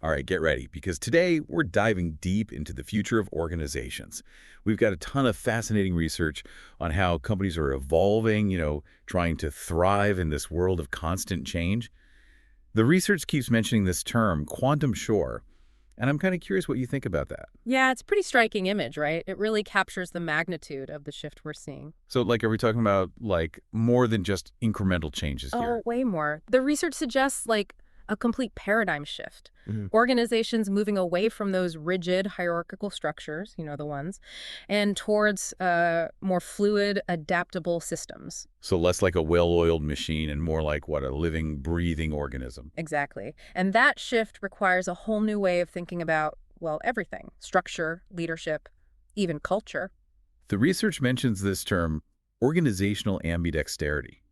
All right, get ready, because today we're diving deep into the future of organizations. We've got a ton of fascinating research on how companies are evolving, trying to thrive in this world of constant change. The research keeps mentioning this term, quantum shore, and I'm kind of curious what you think about that. Yeah, it's a pretty striking image, right? It really captures the magnitude of the shift we're seeing. So, are we talking about, more than just incremental changes Oh, here? way more. The research suggests a complete paradigm shift. Mhm. Organizations moving away from those rigid hierarchical structures, the ones, and towards more fluid, adaptable systems. So less like a well-oiled machine and more like, what, a living, breathing organism. Exactly. And that shift requires a whole new way of thinking about, well, everything: structure, leadership, even culture. The research mentions this term, organizational ambidexterity,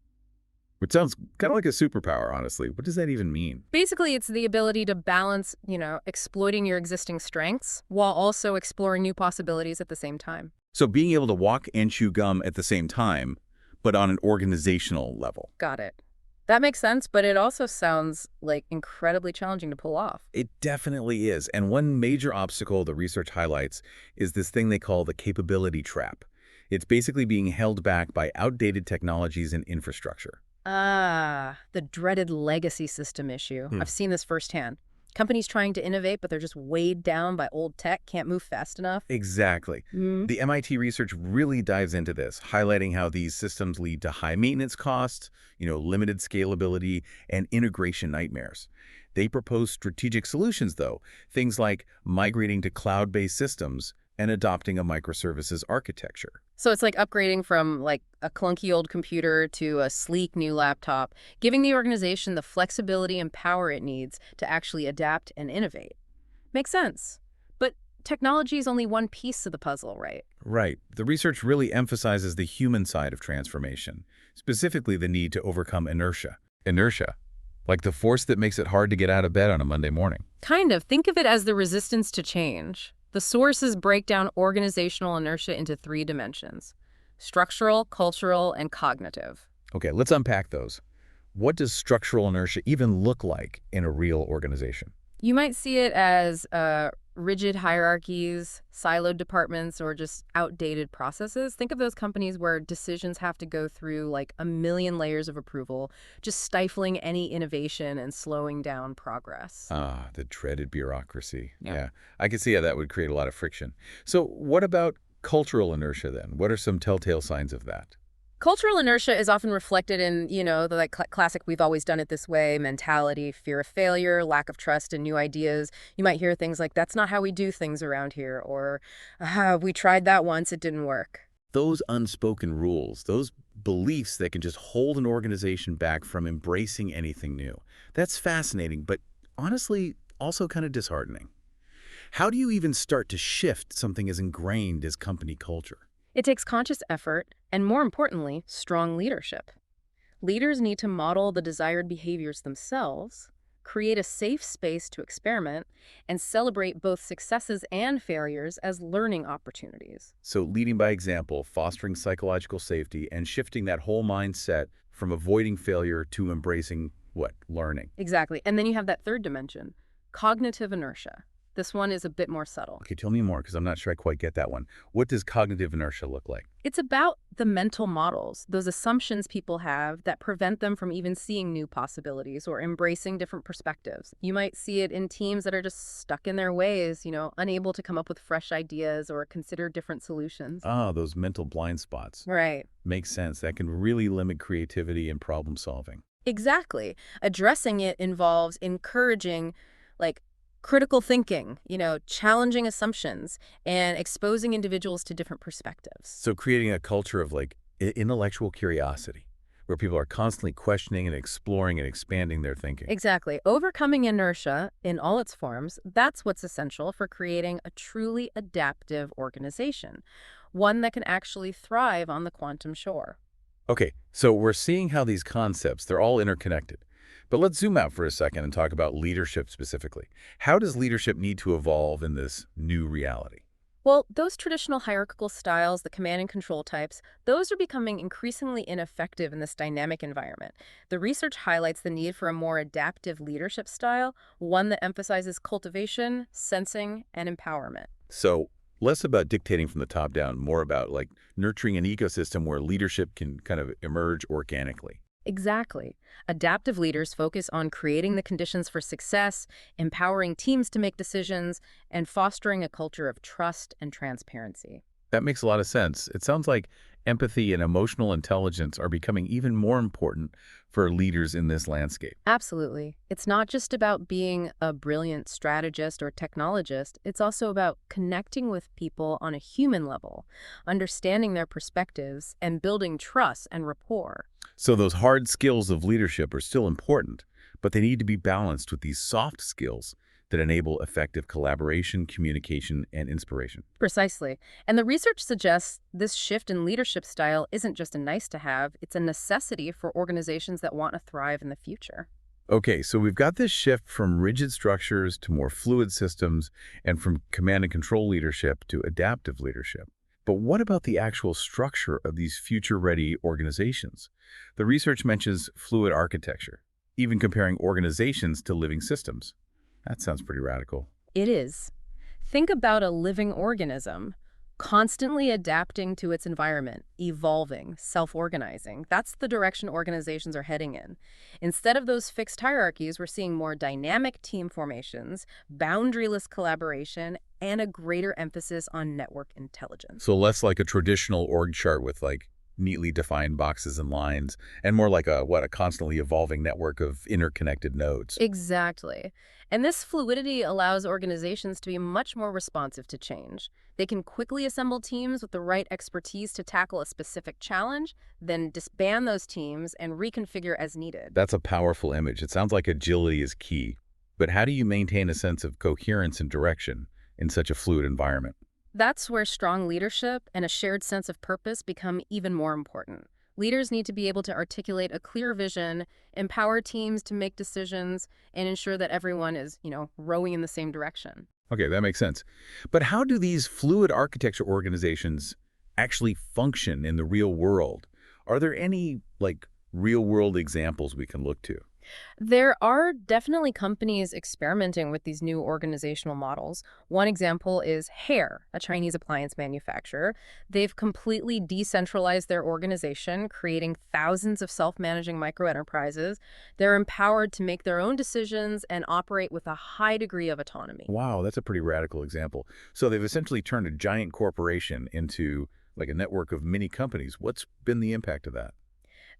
which sounds kind of like a superpower, honestly. What does that even mean? Basically, it's the ability to balance, exploiting your existing strengths while also exploring new possibilities at the same time. So being able to walk and chew gum at the same time, but on an organizational level. Got it. That makes sense, but it also sounds like incredibly challenging to pull off. It definitely is. And one major obstacle the research highlights is this thing they call the capability trap. It's basically being held back by outdated technologies and infrastructure. Ah, the dreaded legacy system issue. Hmm. I've seen this firsthand. Companies trying to innovate, but they're just weighed down by old tech, can't move fast enough. Exactly. Mm. The MIT research really dives into this, highlighting how these systems lead to high maintenance costs, limited scalability, and integration nightmares. They propose strategic solutions, though, things like migrating to cloud-based systems and adopting a microservices architecture. So it's like upgrading from a clunky old computer to a sleek new laptop, giving the organization the flexibility and power it needs to actually adapt and innovate. Makes sense. But technology is only one piece of the puzzle, right? Right. The research really emphasizes the human side of transformation, specifically the need to overcome inertia. Inertia, like the force that makes it hard to get out of bed on a Monday morning. Kind of. Think of it as the resistance to change. The sources break down organizational inertia into three dimensions: structural, cultural, and cognitive. Okay, let's unpack those. What does structural inertia even look like in a real organization? You might see it as rigid hierarchies, siloed departments, or just outdated processes. Think of those companies where decisions have to go through a million layers of approval, just stifling any innovation and slowing down progress. Ah, the dreaded bureaucracy. Yeah. Yeah, I can see how that would create a lot of friction. So what about cultural inertia then? What are some telltale signs of that? Cultural inertia is often reflected in, the classic "we've always done it this way" mentality, fear of failure, lack of trust in new ideas. You might hear things like, "That's not how we do things around here," or "We tried that once, it didn't work." Those unspoken rules, those beliefs that can just hold an organization back from embracing anything new. That's fascinating, but honestly, also kind of disheartening. How do you even start to shift something as ingrained as company culture? It takes conscious effort and, more importantly, strong leadership. Leaders need to model the desired behaviors themselves, create a safe space to experiment, and celebrate both successes and failures as learning opportunities. So leading by example, fostering psychological safety, and shifting that whole mindset from avoiding failure to embracing what? Learning. Exactly. And then you have that third dimension, cognitive inertia. This one is a bit more subtle. Okay, tell me more, because I'm not sure I quite get that one. What does cognitive inertia look like? It's about the mental models, those assumptions people have that prevent them from even seeing new possibilities or embracing different perspectives. You might see it in teams that are just stuck in their ways, unable to come up with fresh ideas or consider different solutions. Ah, those mental blind spots. Right. Makes sense. That can really limit creativity and problem solving. Exactly. Addressing it involves encouraging, critical thinking, challenging assumptions, and exposing individuals to different perspectives. So creating a culture of intellectual curiosity, where people are constantly questioning and exploring and expanding their thinking. Exactly. Overcoming inertia in all its forms, that's what's essential for creating a truly adaptive organization, one that can actually thrive on the quantum shore. Okay, so we're seeing how these concepts, they're all interconnected. But let's zoom out for a second and talk about leadership specifically. How does leadership need to evolve in this new reality? Well, those traditional hierarchical styles, the command and control types, those are becoming increasingly ineffective in this dynamic environment. The research highlights the need for a more adaptive leadership style, one that emphasizes cultivation, sensing, and empowerment. So less about dictating from the top down, more about like nurturing an ecosystem where leadership can kind of emerge organically. Exactly. Adaptive leaders focus on creating the conditions for success, empowering teams to make decisions, and fostering a culture of trust and transparency. That makes a lot of sense. It sounds like empathy and emotional intelligence are becoming even more important for leaders in this landscape. Absolutely. It's not just about being a brilliant strategist or technologist, it's also about connecting with people on a human level, understanding their perspectives, and building trust and rapport. So those hard skills of leadership are still important, but they need to be balanced with these soft skills that enable effective collaboration, communication, and inspiration. Precisely. And the research suggests this shift in leadership style isn't just a nice to have, it's a necessity for organizations that want to thrive in the future. Okay, so we've got this shift from rigid structures to more fluid systems and from command and control leadership to adaptive leadership. But what about the actual structure of these future-ready organizations? The research mentions fluid architecture, even comparing organizations to living systems. That sounds pretty radical. It is. Think about a living organism constantly adapting to its environment, evolving, self-organizing. That's the direction organizations are heading in. Instead of those fixed hierarchies, we're seeing more dynamic team formations, boundaryless collaboration, and a greater emphasis on network intelligence. So less like a traditional org chart with like neatly defined boxes and lines, and more like a constantly evolving network of interconnected nodes. Exactly. And this fluidity allows organizations to be much more responsive to change. They can quickly assemble teams with the right expertise to tackle a specific challenge, then disband those teams and reconfigure as needed. That's a powerful image. It sounds like agility is key. But how do you maintain a sense of coherence and direction in such a fluid environment? That's where strong leadership and a shared sense of purpose become even more important. Leaders need to be able to articulate a clear vision, empower teams to make decisions, and ensure that everyone is, rowing in the same direction. Okay, that makes sense. But how do these fluid architecture organizations actually function in the real world? Are there any, like, real-world examples we can look to? There are definitely companies experimenting with these new organizational models. One example is Hair, a Chinese appliance manufacturer. They've completely decentralized their organization, creating thousands of self-managing microenterprises. They're empowered to make their own decisions and operate with a high degree of autonomy. Wow, that's a pretty radical example. So they've essentially turned a giant corporation into, like, a network of mini companies. What's been the impact of that?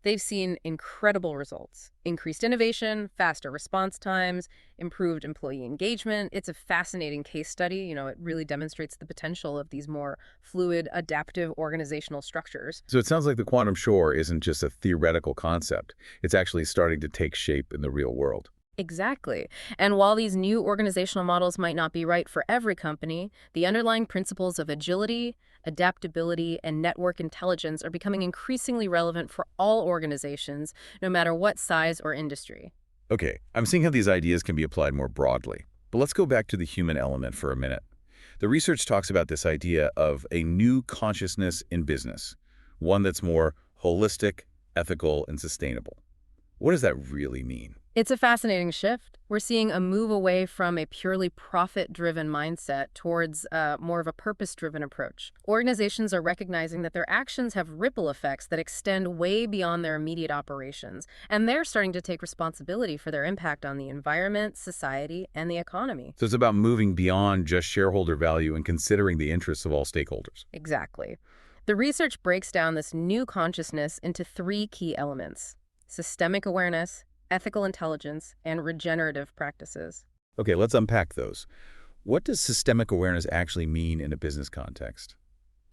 They've seen incredible results: increased innovation, faster response times, improved employee engagement. It's a fascinating case study. It really demonstrates the potential of these more fluid, adaptive organizational structures. So it sounds like the quantum shore isn't just a theoretical concept. It's actually starting to take shape in the real world. Exactly. And while these new organizational models might not be right for every company, the underlying principles of agility, adaptability, and network intelligence are becoming increasingly relevant for all organizations, no matter what size or industry. Okay, I'm seeing how these ideas can be applied more broadly. But let's go back to the human element for a minute. The research talks about this idea of a new consciousness in business, one that's more holistic, ethical, and sustainable. What does that really mean? It's a fascinating shift. We're seeing a move away from a purely profit-driven mindset towards more of a purpose-driven approach. Organizations are recognizing that their actions have ripple effects that extend way beyond their immediate operations, and they're starting to take responsibility for their impact on the environment, society, and the economy. So it's about moving beyond just shareholder value and considering the interests of all stakeholders. Exactly. The research breaks down this new consciousness into three key elements: systemic awareness, ethical intelligence, and regenerative practices. Okay, let's unpack those. What does systemic awareness actually mean in a business context?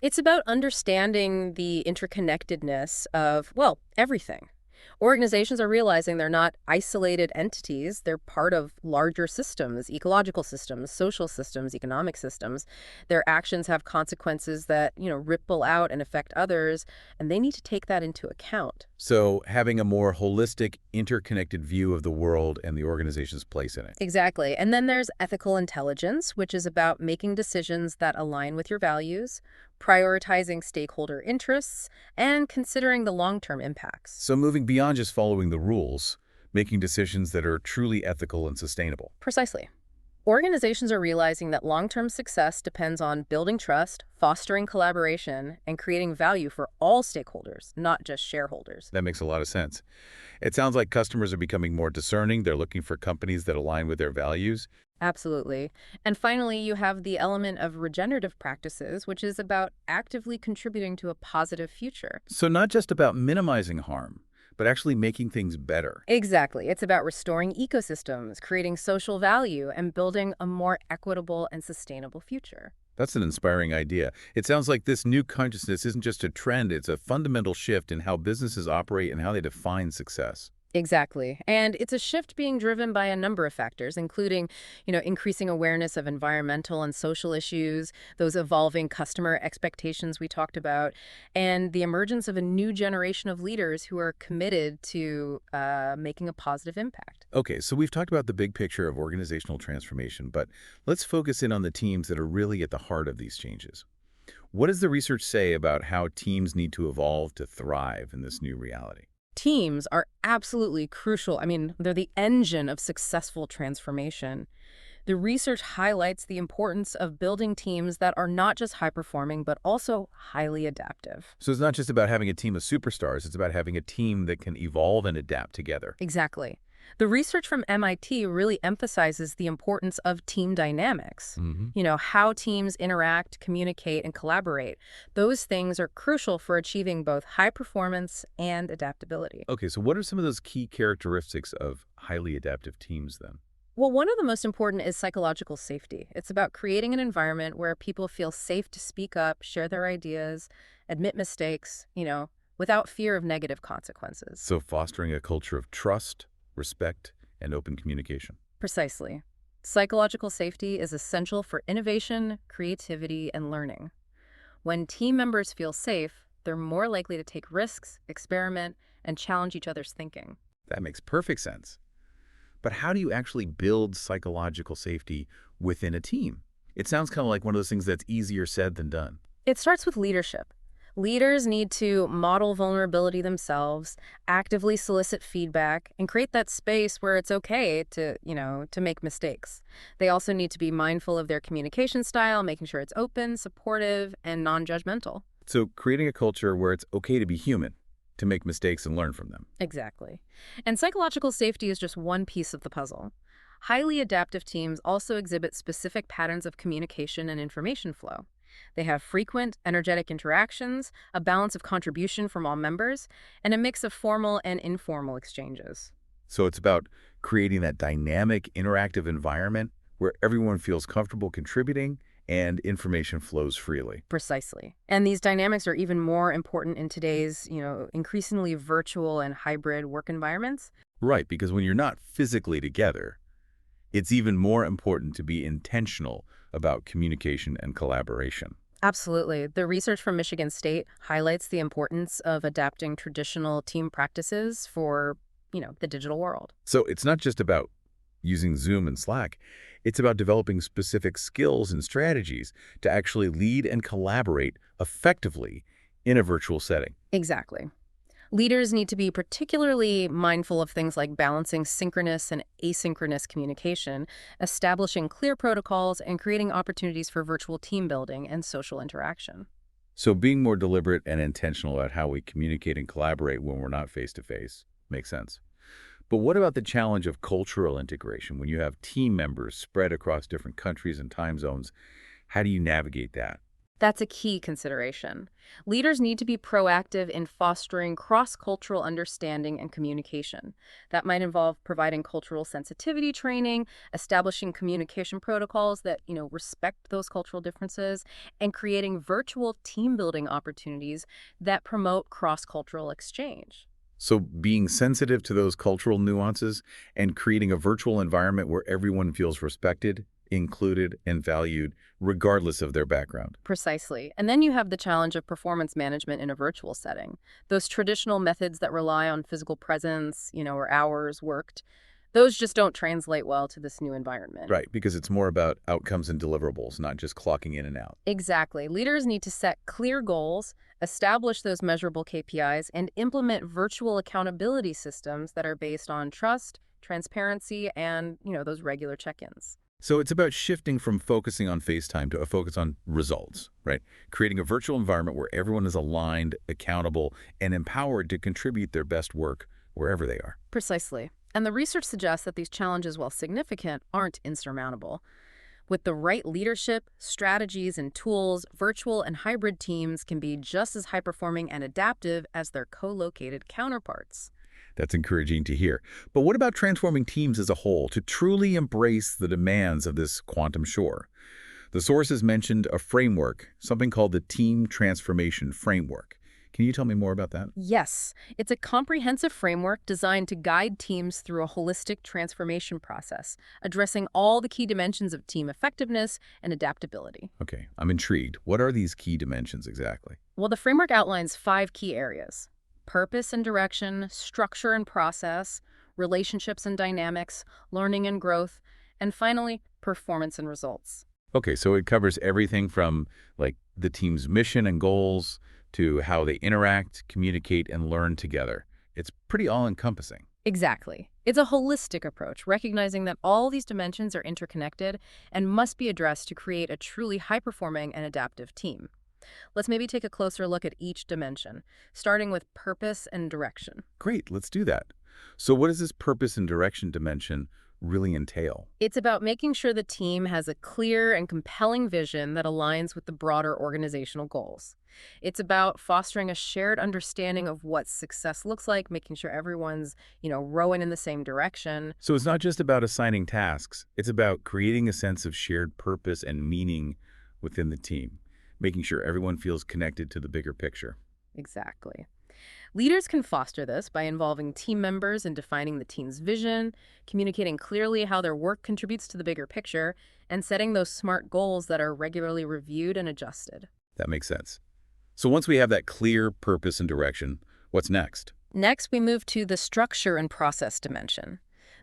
It's about understanding the interconnectedness of, well, everything. Organizations are realizing they're not isolated entities. They're part of larger systems, ecological systems, social systems, economic systems. Their actions have consequences that, ripple out and affect others, and they need to take that into account. So having a more holistic, interconnected view of the world and the organization's place in it. Exactly. And then there's ethical intelligence, which is about making decisions that align with your values, prioritizing stakeholder interests, and considering the long-term impacts. So moving beyond just following the rules, making decisions that are truly ethical and sustainable. Precisely. Organizations are realizing that long-term success depends on building trust, fostering collaboration, and creating value for all stakeholders, not just shareholders. That makes a lot of sense. It sounds like customers are becoming more discerning. They're looking for companies that align with their values. Absolutely. And finally, you have the element of regenerative practices, which is about actively contributing to a positive future. So not just about minimizing harm, but actually making things better. Exactly. It's about restoring ecosystems, creating social value, and building a more equitable and sustainable future. That's an inspiring idea. It sounds like this new consciousness isn't just a trend, it's a fundamental shift in how businesses operate and how they define success. Exactly. And it's a shift being driven by a number of factors, including, increasing awareness of environmental and social issues, those evolving customer expectations we talked about, and the emergence of a new generation of leaders who are committed to making a positive impact. Okay, so we've talked about the big picture of organizational transformation, but let's focus in on the teams that are really at the heart of these changes. What does the research say about how teams need to evolve to thrive in this new reality? Teams are absolutely crucial. I mean, they're the engine of successful transformation. The research highlights the importance of building teams that are not just high-performing, but also highly adaptive. So it's not just about having a team of superstars, it's about having a team that can evolve and adapt together. Exactly. The research from MIT really emphasizes the importance of team dynamics. hmm How teams interact, communicate, and collaborate. Those things are crucial for achieving both high performance and adaptability. Okay, so what are some of those key characteristics of highly adaptive teams then? Well, one of the most important is psychological safety. It's about creating an environment where people feel safe to speak up, share their ideas, admit mistakes, without fear of negative consequences. So fostering a culture of trust, respect, and open communication. Precisely. Psychological safety is essential for innovation, creativity, and learning. When team members feel safe, they're more likely to take risks, experiment, and challenge each other's thinking. That makes perfect sense. But how do you actually build psychological safety within a team? It sounds kind of like one of those things that's easier said than done. It starts with leadership. Leaders need to model vulnerability themselves, actively solicit feedback, and create that space where it's okay to make mistakes. They also need to be mindful of their communication style, making sure it's open, supportive, and non-judgmental. So creating a culture where it's okay to be human, to make mistakes and learn from them. Exactly. And psychological safety is just one piece of the puzzle. Highly adaptive teams also exhibit specific patterns of communication and information flow. They have frequent, energetic interactions, a balance of contribution from all members, and a mix of formal and informal exchanges. So it's about creating that dynamic, interactive environment where everyone feels comfortable contributing and information flows freely. Precisely. And these dynamics are even more important in today's, increasingly virtual and hybrid work environments. Right, because when you're not physically together, it's even more important to be intentional about communication and collaboration. Absolutely. The research from Michigan State highlights the importance of adapting traditional team practices for, the digital world. So it's not just about using Zoom and Slack. It's about developing specific skills and strategies to actually lead and collaborate effectively in a virtual setting. Exactly. Leaders need to be particularly mindful of things like balancing synchronous and asynchronous communication, establishing clear protocols, and creating opportunities for virtual team building and social interaction. So being more deliberate and intentional about how we communicate and collaborate when we're not face-to-face makes sense. But what about the challenge of cultural integration when you have team members spread across different countries and time zones? How do you navigate that? That's a key consideration. Leaders need to be proactive in fostering cross-cultural understanding and communication. That might involve providing cultural sensitivity training, establishing communication protocols that, respect those cultural differences, and creating virtual team building opportunities that promote cross-cultural exchange. So being sensitive to those cultural nuances and creating a virtual environment where everyone feels respected, included, and valued, regardless of their background. Precisely. And then you have the challenge of performance management in a virtual setting. Those traditional methods that rely on physical presence, or hours worked, those just don't translate well to this new environment. Right, because it's more about outcomes and deliverables, not just clocking in and out. Exactly. Leaders need to set clear goals, establish those measurable KPIs, and implement virtual accountability systems that are based on trust, transparency, and, those regular check-ins. So it's about shifting from focusing on FaceTime to a focus on results, right? Creating a virtual environment where everyone is aligned, accountable, and empowered to contribute their best work wherever they are. Precisely. And the research suggests that these challenges, while significant, aren't insurmountable. With the right leadership, strategies, and tools, virtual and hybrid teams can be just as high-performing and adaptive as their co-located counterparts. That's encouraging to hear. But what about transforming teams as a whole to truly embrace the demands of this quantum shore? The sources mentioned a framework, something called the Team Transformation Framework. Can you tell me more about that? Yes, it's a comprehensive framework designed to guide teams through a holistic transformation process, addressing all the key dimensions of team effectiveness and adaptability. Okay, I'm intrigued. What are these key dimensions exactly? Well, the framework outlines 5 key areas: purpose and direction, structure and process, relationships and dynamics, learning and growth, and finally, performance and results. Okay, so it covers everything from like the team's mission and goals to how they interact, communicate, and learn together. It's pretty all-encompassing. Exactly. It's a holistic approach, recognizing that all these dimensions are interconnected and must be addressed to create a truly high-performing and adaptive team. Let's maybe take a closer look at each dimension, starting with purpose and direction. Great, let's do that. So what does this purpose and direction dimension really entail? It's about making sure the team has a clear and compelling vision that aligns with the broader organizational goals. It's about fostering a shared understanding of what success looks like, making sure everyone's, rowing in the same direction. So it's not just about assigning tasks, it's about creating a sense of shared purpose and meaning within the team, making sure everyone feels connected to the bigger picture. Exactly. Leaders can foster this by involving team members in defining the team's vision, communicating clearly how their work contributes to the bigger picture, and setting those SMART goals that are regularly reviewed and adjusted. That makes sense. So once we have that clear purpose and direction, what's next? Next, we move to the structure and process dimension.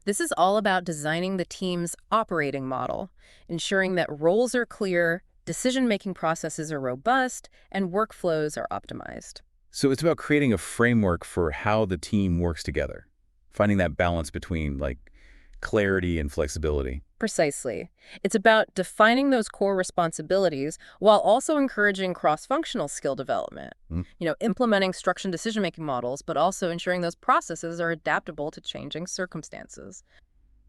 This is all about designing the team's operating model, ensuring that roles are clear, decision-making processes are robust, and workflows are optimized. So it's about creating a framework for how the team works together, finding that balance between like clarity and flexibility. Precisely. It's about defining those core responsibilities while also encouraging cross-functional skill development. Hmm. Implementing structured decision-making models, but also ensuring those processes are adaptable to changing circumstances.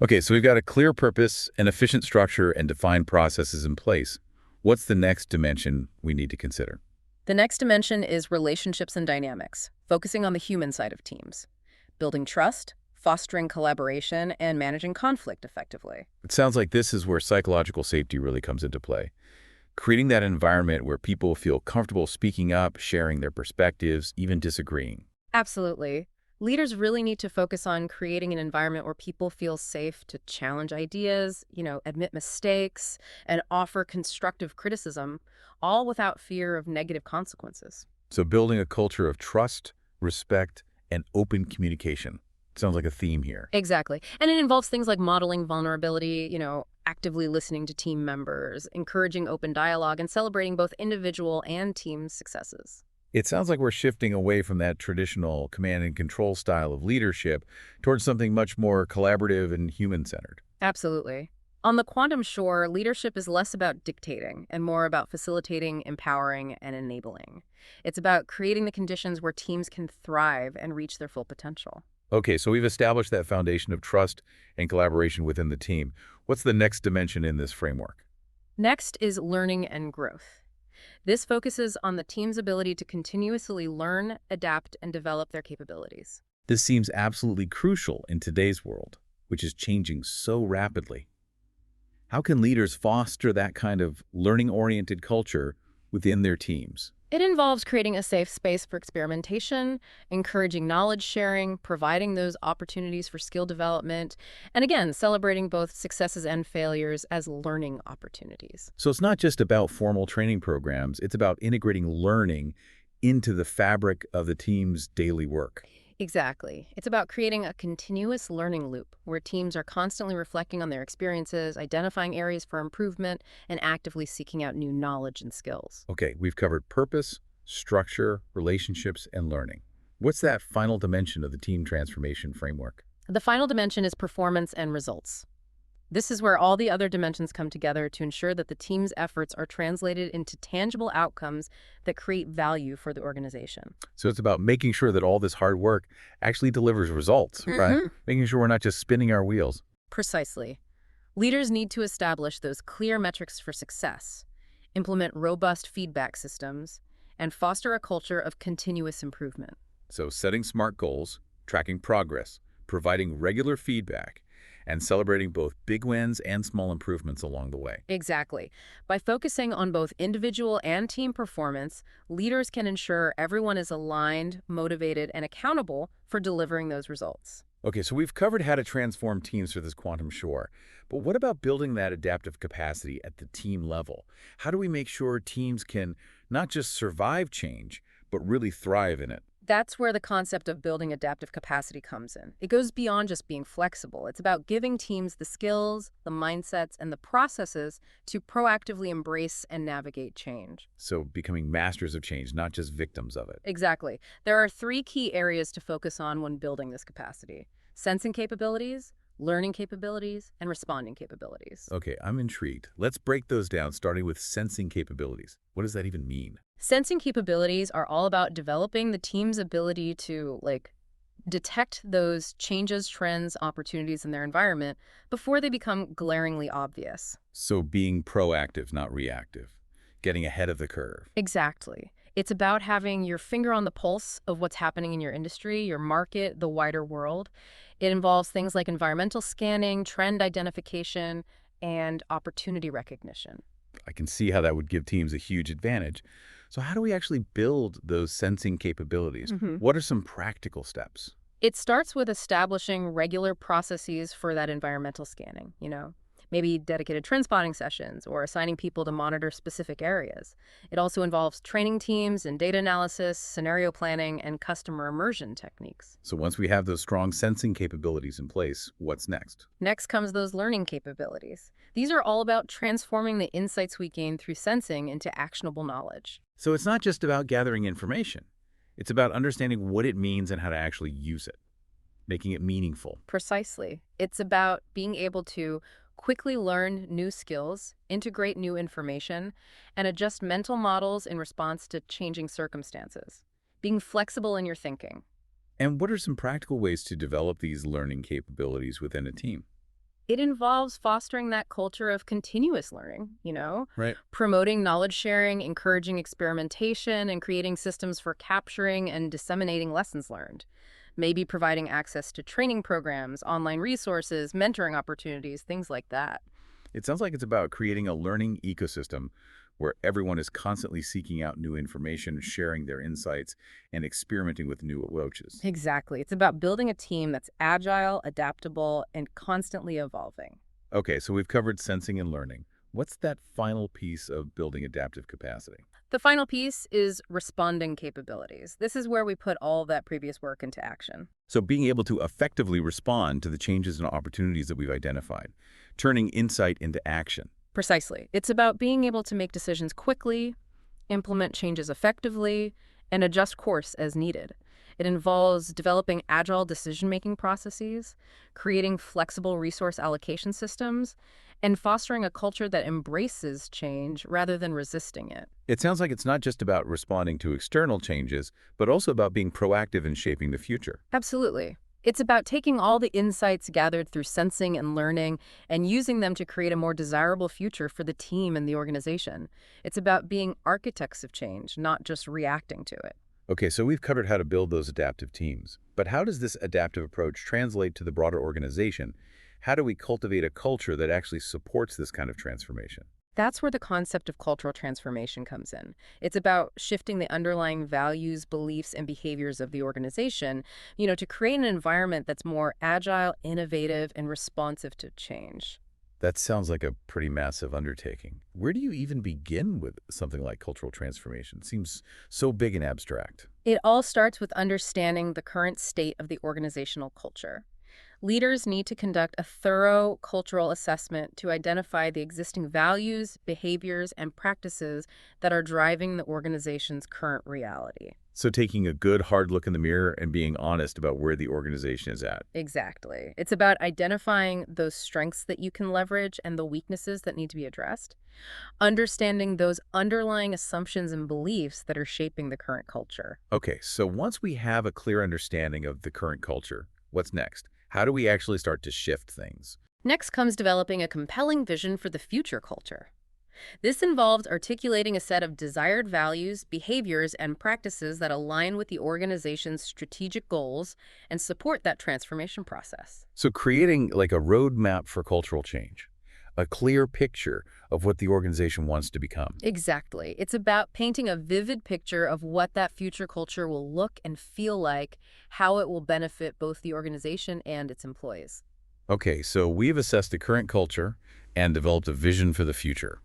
Okay, so we've got a clear purpose, an efficient structure, and defined processes in place. What's the next dimension we need to consider? The next dimension is relationships and dynamics, focusing on the human side of teams, building trust, fostering collaboration, and managing conflict effectively. It sounds like this is where psychological safety really comes into play. Creating that environment where people feel comfortable speaking up, sharing their perspectives, even disagreeing. Absolutely. Leaders really need to focus on creating an environment where people feel safe to challenge ideas, admit mistakes, and offer constructive criticism, all without fear of negative consequences. So building a culture of trust, respect, and open communication. Sounds like a theme here. Exactly. And it involves things like modeling vulnerability, actively listening to team members, encouraging open dialogue, and celebrating both individual and team successes. It sounds like we're shifting away from that traditional command and control style of leadership towards something much more collaborative and human-centered. Absolutely. On the quantum shore, leadership is less about dictating and more about facilitating, empowering, and enabling. It's about creating the conditions where teams can thrive and reach their full potential. Okay, so we've established that foundation of trust and collaboration within the team. What's the next dimension in this framework? Next is learning and growth. This focuses on the team's ability to continuously learn, adapt, and develop their capabilities. This seems absolutely crucial in today's world, which is changing so rapidly. How can leaders foster that kind of learning-oriented culture within their teams? It involves creating a safe space for experimentation, encouraging knowledge sharing, providing those opportunities for skill development, and again, celebrating both successes and failures as learning opportunities. So it's not just about formal training programs, it's about integrating learning into the fabric of the team's daily work. Exactly. It's about creating a continuous learning loop where teams are constantly reflecting on their experiences, identifying areas for improvement, and actively seeking out new knowledge and skills. Okay, we've covered purpose, structure, relationships, and learning. What's that final dimension of the team transformation framework? The final dimension is performance and results. This is where all the other dimensions come together to ensure that the team's efforts are translated into tangible outcomes that create value for the organization. So it's about making sure that all this hard work actually delivers results, right? Making sure we're not just spinning our wheels. Precisely. Leaders need to establish those clear metrics for success, implement robust feedback systems, and foster a culture of continuous improvement. So setting smart goals, tracking progress, providing regular feedback, and celebrating both big wins and small improvements along the way. Exactly. By focusing on both individual and team performance, leaders can ensure everyone is aligned, motivated, and accountable for delivering those results. Okay, so we've covered how to transform teams for this quantum shore, but what about building that adaptive capacity at the team level? How do we make sure teams can not just survive change, but really thrive in it? That's where the concept of building adaptive capacity comes in. It goes beyond just being flexible. It's about giving teams the skills, the mindsets, and the processes to proactively embrace and navigate change. So becoming masters of change, not just victims of it. Exactly. There are three key areas to focus on when building this capacity: sensing capabilities, learning capabilities, and responding capabilities. Okay, I'm intrigued. Let's break those down, starting with sensing capabilities. What does that even mean? Sensing capabilities are all about developing the team's ability to, detect those changes, trends, opportunities in their environment before they become glaringly obvious. So being proactive, not reactive. Getting ahead of the curve. Exactly. It's about having your finger on the pulse of what's happening in your industry, your market, the wider world. It involves things like environmental scanning, trend identification, and opportunity recognition. I can see how that would give teams a huge advantage. So how do we actually build those sensing capabilities? What are some practical steps? It starts with establishing regular processes for that environmental scanning, maybe dedicated trend spotting sessions or assigning people to monitor specific areas. It also involves training teams in data analysis, scenario planning, and customer immersion techniques. So once we have those strong sensing capabilities in place, what's next? Next comes those learning capabilities. These are all about transforming the insights we gain through sensing into actionable knowledge. So it's not just about gathering information. It's about understanding what it means and how to actually use it, making it meaningful. Precisely. It's about being able to quickly learn new skills, integrate new information, and adjust mental models in response to changing circumstances. Being flexible in your thinking. And what are some practical ways to develop these learning capabilities within a team? It involves fostering that culture of continuous learning, Right. promoting knowledge sharing, encouraging experimentation, and creating systems for capturing and disseminating lessons learned. Maybe providing access to training programs, online resources, mentoring opportunities, things like that. It sounds like it's about creating a learning ecosystem where everyone is constantly seeking out new information, sharing their insights, and experimenting with new approaches. Exactly. It's about building a team that's agile, adaptable, and constantly evolving. Okay, so we've covered sensing and learning. What's that final piece of building adaptive capacity? The final piece is responding capabilities. This is where we put all that previous work into action. So being able to effectively respond to the changes and opportunities that we've identified, turning insight into action. Precisely. It's about being able to make decisions quickly, implement changes effectively, and adjust course as needed. It involves developing agile decision-making processes, creating flexible resource allocation systems, and fostering a culture that embraces change rather than resisting it. It sounds like it's not just about responding to external changes, but also about being proactive in shaping the future. Absolutely. It's about taking all the insights gathered through sensing and learning and using them to create a more desirable future for the team and the organization. It's about being architects of change, not just reacting to it. Okay, so we've covered how to build those adaptive teams. But how does this adaptive approach translate to the broader organization? How do we cultivate a culture that actually supports this kind of transformation? That's where the concept of cultural transformation comes in. It's about shifting the underlying values, beliefs, and behaviors of the organization, to create an environment that's more agile, innovative, and responsive to change. That sounds like a pretty massive undertaking. Where do you even begin with something like cultural transformation? Seems so big and abstract. It all starts with understanding the current state of the organizational culture. Leaders need to conduct a thorough cultural assessment to identify the existing values, behaviors, and practices that are driving the organization's current reality. So taking a good hard look in the mirror and being honest about where the organization is at. Exactly. It's about identifying those strengths that you can leverage and the weaknesses that need to be addressed, understanding those underlying assumptions and beliefs that are shaping the current culture. Okay, so once we have a clear understanding of the current culture, what's next? How do we actually start to shift things? Next comes developing a compelling vision for the future culture. This involves articulating a set of desired values, behaviors, and practices that align with the organization's strategic goals and support that transformation process. So creating like a roadmap for cultural change, a clear picture of what the organization wants to become. Exactly. It's about painting a vivid picture of what that future culture will look and feel like, how it will benefit both the organization and its employees. Okay, so we've assessed the current culture and developed a vision for the future.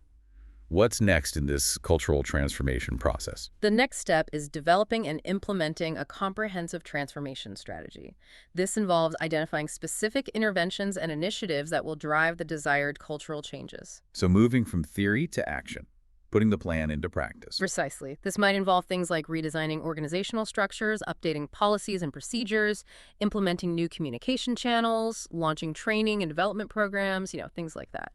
What's next in this cultural transformation process? The next step is developing and implementing a comprehensive transformation strategy. This involves identifying specific interventions and initiatives that will drive the desired cultural changes. So moving from theory to action, putting the plan into practice. Precisely. This might involve things like redesigning organizational structures, updating policies and procedures, implementing new communication channels, launching training and development programs, things like that.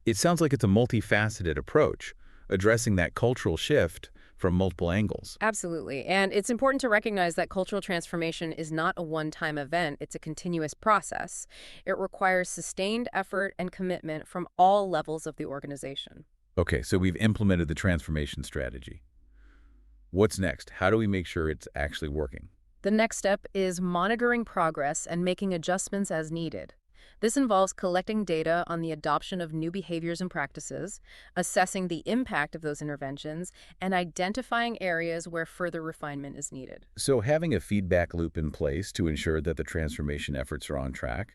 It sounds like it's a multifaceted approach, addressing that cultural shift from multiple angles. Absolutely. And it's important to recognize that cultural transformation is not a one-time event. It's a continuous process. It requires sustained effort and commitment from all levels of the organization. Okay, so we've implemented the transformation strategy. What's next? How do we make sure it's actually working? The next step is monitoring progress and making adjustments as needed. This involves collecting data on the adoption of new behaviors and practices, assessing the impact of those interventions, and identifying areas where further refinement is needed. So having a feedback loop in place to ensure that the transformation efforts are on track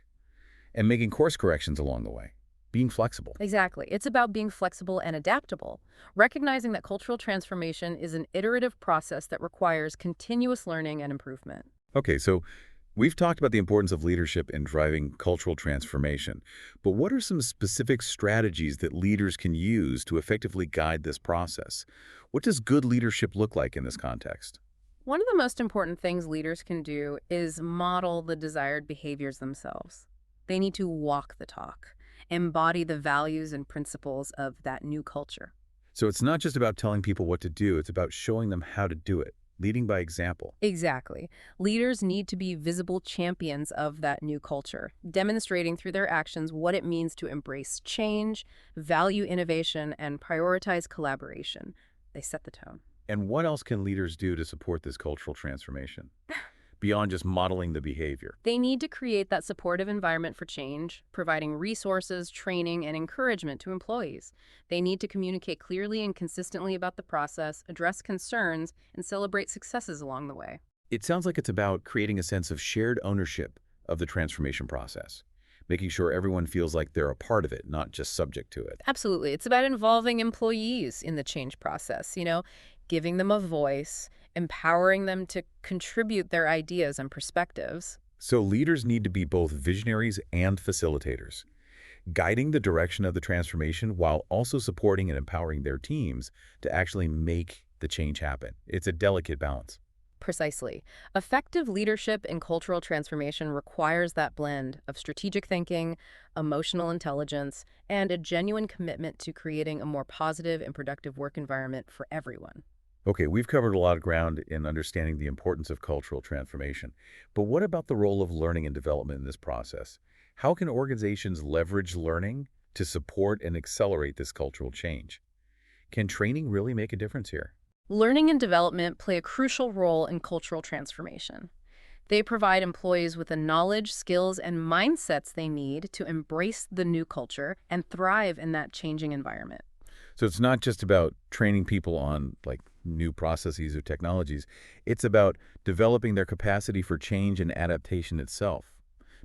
and making course corrections along the way, being flexible. Exactly. It's about being flexible and adaptable, recognizing that cultural transformation is an iterative process that requires continuous learning and improvement. Okay, so we've talked about the importance of leadership in driving cultural transformation, but what are some specific strategies that leaders can use to effectively guide this process? What does good leadership look like in this context? One of the most important things leaders can do is model the desired behaviors themselves. They need to walk the talk, embody the values and principles of that new culture. So it's not just about telling people what to do, it's about showing them how to do it, leading by example. Exactly. Leaders need to be visible champions of that new culture, demonstrating through their actions what it means to embrace change, value innovation, and prioritize collaboration. They set the tone. And what else can leaders do to support this cultural transformation, beyond just modeling the behavior? They need to create that supportive environment for change, providing resources, training, and encouragement to employees. They need to communicate clearly and consistently about the process, address concerns, and celebrate successes along the way. It sounds like it's about creating a sense of shared ownership of the transformation process, making sure everyone feels like they're a part of it, not just subject to it. Absolutely. It's about involving employees in the change process, giving them a voice, empowering them to contribute their ideas and perspectives. So leaders need to be both visionaries and facilitators, guiding the direction of the transformation while also supporting and empowering their teams to actually make the change happen. It's a delicate balance. Precisely. Effective leadership in cultural transformation requires that blend of strategic thinking, emotional intelligence, and a genuine commitment to creating a more positive and productive work environment for everyone. Okay, we've covered a lot of ground in understanding the importance of cultural transformation. But what about the role of learning and development in this process? How can organizations leverage learning to support and accelerate this cultural change? Can training really make a difference here? Learning and development play a crucial role in cultural transformation. They provide employees with the knowledge, skills, and mindsets they need to embrace the new culture and thrive in that changing environment. So it's not just about training people on like new processes or technologies. It's about developing their capacity for change and adaptation itself,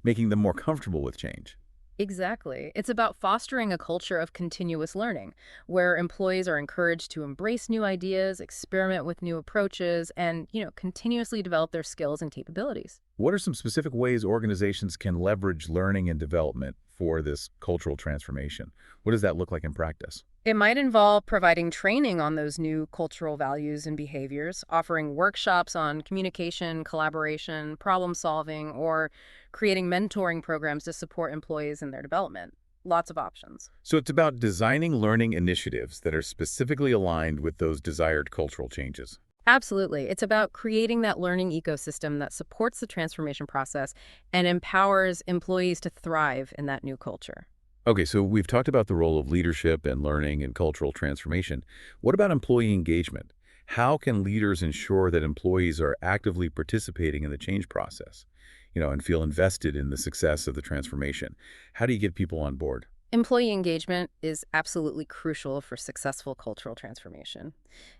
making them more comfortable with change. Exactly. It's about fostering a culture of continuous learning, where employees are encouraged to embrace new ideas, experiment with new approaches, and, continuously develop their skills and capabilities. What are some specific ways organizations can leverage learning and development for this cultural transformation? What does that look like in practice? It might involve providing training on those new cultural values and behaviors, offering workshops on communication, collaboration, problem solving, or creating mentoring programs to support employees in their development. Lots of options. So it's about designing learning initiatives that are specifically aligned with those desired cultural changes. Absolutely. It's about creating that learning ecosystem that supports the transformation process and empowers employees to thrive in that new culture. Okay, so we've talked about the role of leadership and learning and cultural transformation. What about employee engagement? How can leaders ensure that employees are actively participating in the change process, and feel invested in the success of the transformation? How do you get people on board? Employee engagement is absolutely crucial for successful cultural transformation.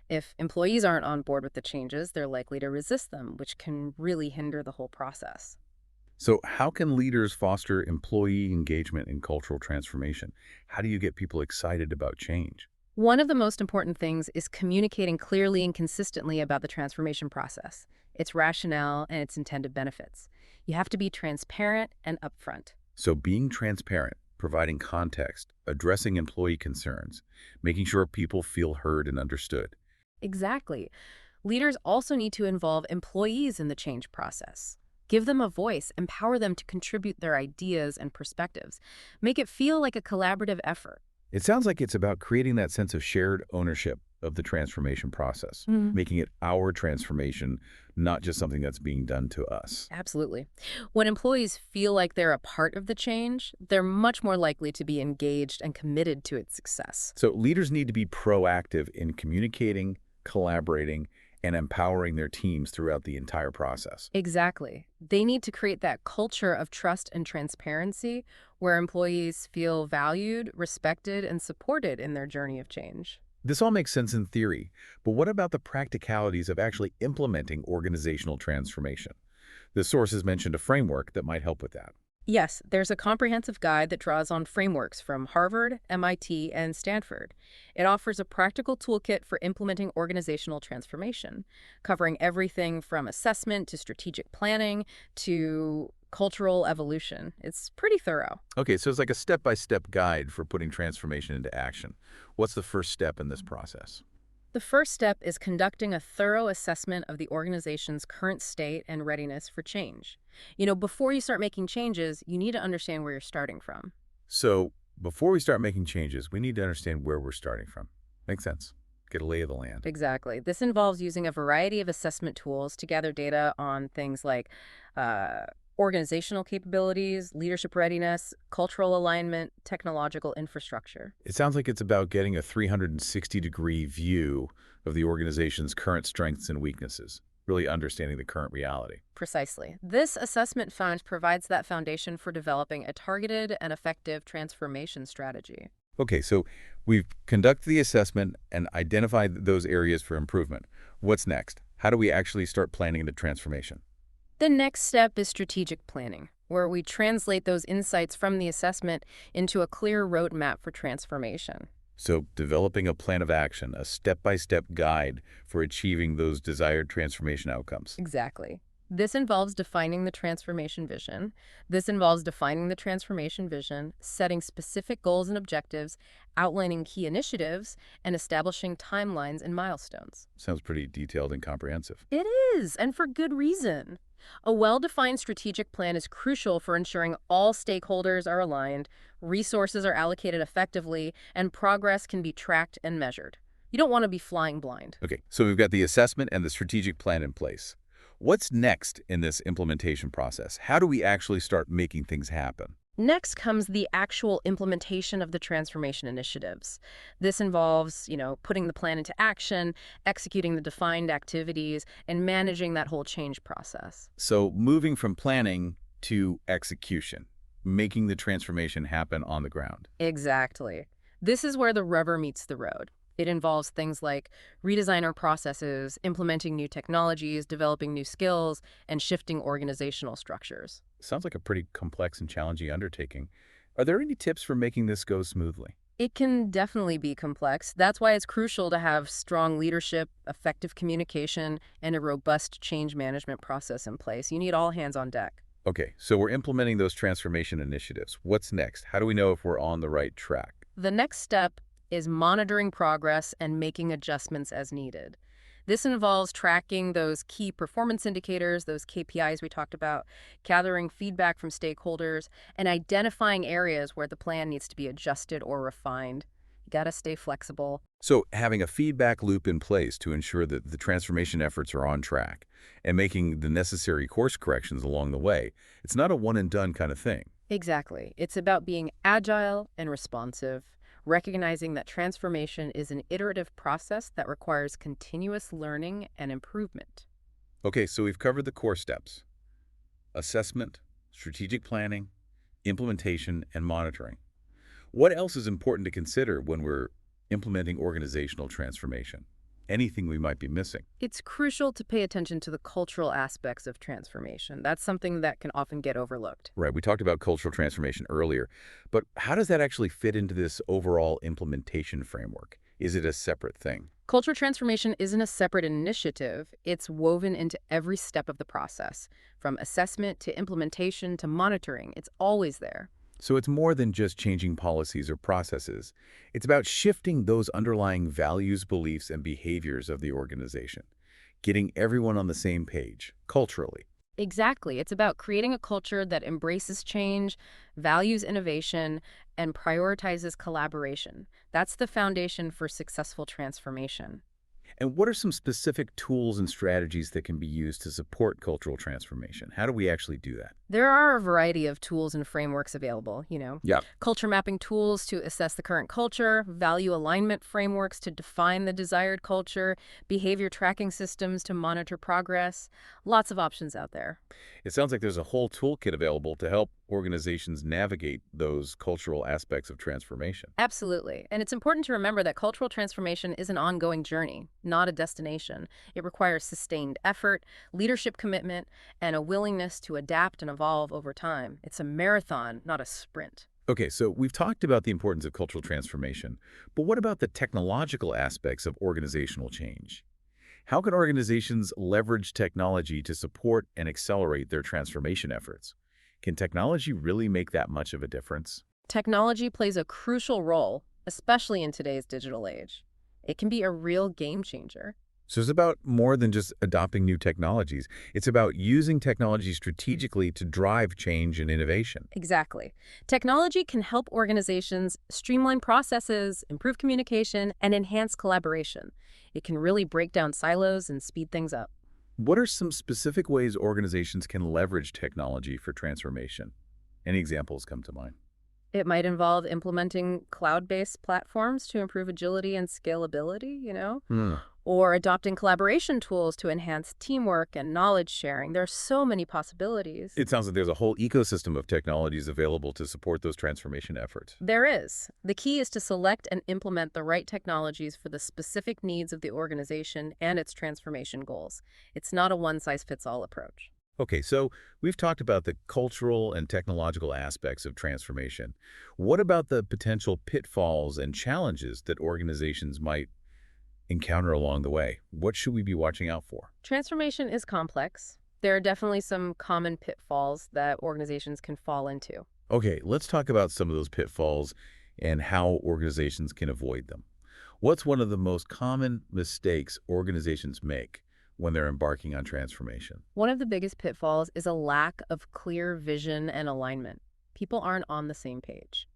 If employees aren't on board with the changes, they're likely to resist them, which can really hinder the whole process. So how can leaders foster employee engagement in cultural transformation? How do you get people excited about change? One of the most important things is communicating clearly and consistently about the transformation process, its rationale, and its intended benefits. You have to be transparent and upfront. So being transparent, providing context, addressing employee concerns, making sure people feel heard and understood. Exactly. Leaders also need to involve employees in the change process. Give them a voice, empower them to contribute their ideas and perspectives. Make it feel like a collaborative effort. It sounds like it's about creating that sense of shared ownership of the transformation process, Mhm. making it our transformation, not just something that's being done to us. Absolutely. When employees feel like they're a part of the change, they're much more likely to be engaged and committed to its success. So leaders need to be proactive in communicating, collaborating, and empowering their teams throughout the entire process. Exactly. They need to create that culture of trust and transparency where employees feel valued, respected, and supported in their journey of change. This all makes sense in theory, but what about the practicalities of actually implementing organizational transformation? The sources mentioned a framework that might help with that. Yes, there's a comprehensive guide that draws on frameworks from Harvard, MIT, and Stanford. It offers a practical toolkit for implementing organizational transformation, covering everything from assessment to strategic planning to cultural evolution. It's pretty thorough. Okay, so it's like a step-by-step guide for putting transformation into action. What's the first step in this process? The first step is conducting a thorough assessment of the organization's current state and readiness for change. Before you start making changes, you need to understand where you're starting from. So before we start making changes, we need to understand where we're starting from. Makes sense. Get a lay of the land. Exactly. This involves using a variety of assessment tools to gather data on things like uh, organizational capabilities, leadership readiness, cultural alignment, technological infrastructure. It sounds like it's about getting a 360-degree view of the organization's current strengths and weaknesses, really understanding the current reality. Precisely. This assessment fund provides that foundation for developing a targeted and effective transformation strategy. Okay, so we've conducted the assessment and identified those areas for improvement. What's next? How do we actually start planning the transformation? The next step is strategic planning, where we translate those insights from the assessment into a clear roadmap for transformation. So developing a plan of action, a step-by-step guide for achieving those desired transformation outcomes. Exactly. This involves defining the transformation vision. This involves defining the transformation vision, setting specific goals and objectives, outlining key initiatives, and establishing timelines and milestones. Sounds pretty detailed and comprehensive. It is, and for good reason. A well-defined strategic plan is crucial for ensuring all stakeholders are aligned, resources are allocated effectively, and progress can be tracked and measured. You don't want to be flying blind. Okay, so we've got the assessment and the strategic plan in place. What's next in this implementation process? How do we actually start making things happen? Next comes the actual implementation of the transformation initiatives. This involves, putting the plan into action, executing the defined activities, and managing that whole change process. So moving from planning to execution, making the transformation happen on the ground. Exactly. This is where the rubber meets the road. It involves things like redesign processes, implementing new technologies, developing new skills, and shifting organizational structures. Sounds like a pretty complex and challenging undertaking. Are there any tips for making this go smoothly? It can definitely be complex. That's why it's crucial to have strong leadership, effective communication, and a robust change management process in place. You need all hands on deck. Okay, so we're implementing those transformation initiatives. What's next? How do we know if we're on the right track? The next step is monitoring progress and making adjustments as needed. This involves tracking those key performance indicators, those KPIs we talked about, gathering feedback from stakeholders, and identifying areas where the plan needs to be adjusted or refined. You gotta stay flexible. So having a feedback loop in place to ensure that the transformation efforts are on track and making the necessary course corrections along the way. It's not a one and done kind of thing. Exactly. It's about being agile and responsive, recognizing that transformation is an iterative process that requires continuous learning and improvement. Okay, so we've covered the core steps: assessment, strategic planning, implementation, and monitoring. What else is important to consider when we're implementing organizational transformation? Anything we might be missing? It's crucial to pay attention to the cultural aspects of transformation. That's something that can often get overlooked. Right, we talked about cultural transformation earlier, but how does that actually fit into this overall implementation framework? Is it a separate thing? Cultural transformation isn't a separate initiative. It's woven into every step of the process, from assessment to implementation to monitoring. It's always there. So it's more than just changing policies or processes. It's about shifting those underlying values, beliefs, and behaviors of the organization, getting everyone on the same page, culturally. Exactly. It's about creating a culture that embraces change, values innovation, and prioritizes collaboration. That's the foundation for successful transformation. And what are some specific tools and strategies that can be used to support cultural transformation? How do we actually do that? There are a variety of tools and frameworks available, Yeah. culture mapping tools to assess the current culture, value alignment frameworks to define the desired culture, behavior tracking systems to monitor progress. Lots of options out there. It sounds like there's a whole toolkit available to help organizations navigate those cultural aspects of transformation. Absolutely. And it's important to remember that cultural transformation is an ongoing journey, not a destination. It requires sustained effort, leadership commitment, and a willingness to adapt and evolve over time. It's a marathon, not a sprint. Okay, so we've talked about the importance of cultural transformation, but what about the technological aspects of organizational change? How can organizations leverage technology to support and accelerate their transformation efforts? Can technology really make that much of a difference? Technology plays a crucial role, especially in today's digital age. It can be a real game changer. So it's about more than just adopting new technologies. It's about using technology strategically to drive change and innovation. Exactly. Technology can help organizations streamline processes, improve communication, and enhance collaboration. It can really break down silos and speed things up. What are some specific ways organizations can leverage technology for transformation? Any examples come to mind? It might involve implementing cloud-based platforms to improve agility and scalability, Hmm. or adopting collaboration tools to enhance teamwork and knowledge sharing. There are so many possibilities. It sounds like there's a whole ecosystem of technologies available to support those transformation efforts. There is. The key is to select and implement the right technologies for the specific needs of the organization and its transformation goals. It's not a one-size-fits-all approach. Okay, so we've talked about the cultural and technological aspects of transformation. What about the potential pitfalls and challenges that organizations might encounter along the way? What should we be watching out for? Transformation is complex. There are definitely some common pitfalls that organizations can fall into. Okay, let's talk about some of those pitfalls and how organizations can avoid them. What's one of the most common mistakes organizations make when they're embarking on transformation? One of the biggest pitfalls is a lack of clear vision and alignment. People aren't on the same page.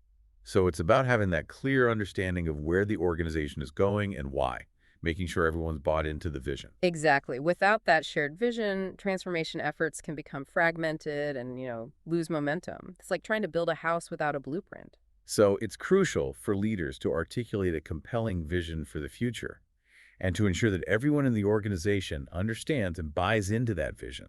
So it's about having that clear understanding of where the organization is going and why, making sure everyone's bought into the vision. Exactly. Without that shared vision, transformation efforts can become fragmented and, lose momentum. It's like trying to build a house without a blueprint. So it's crucial for leaders to articulate a compelling vision for the future and to ensure that everyone in the organization understands and buys into that vision.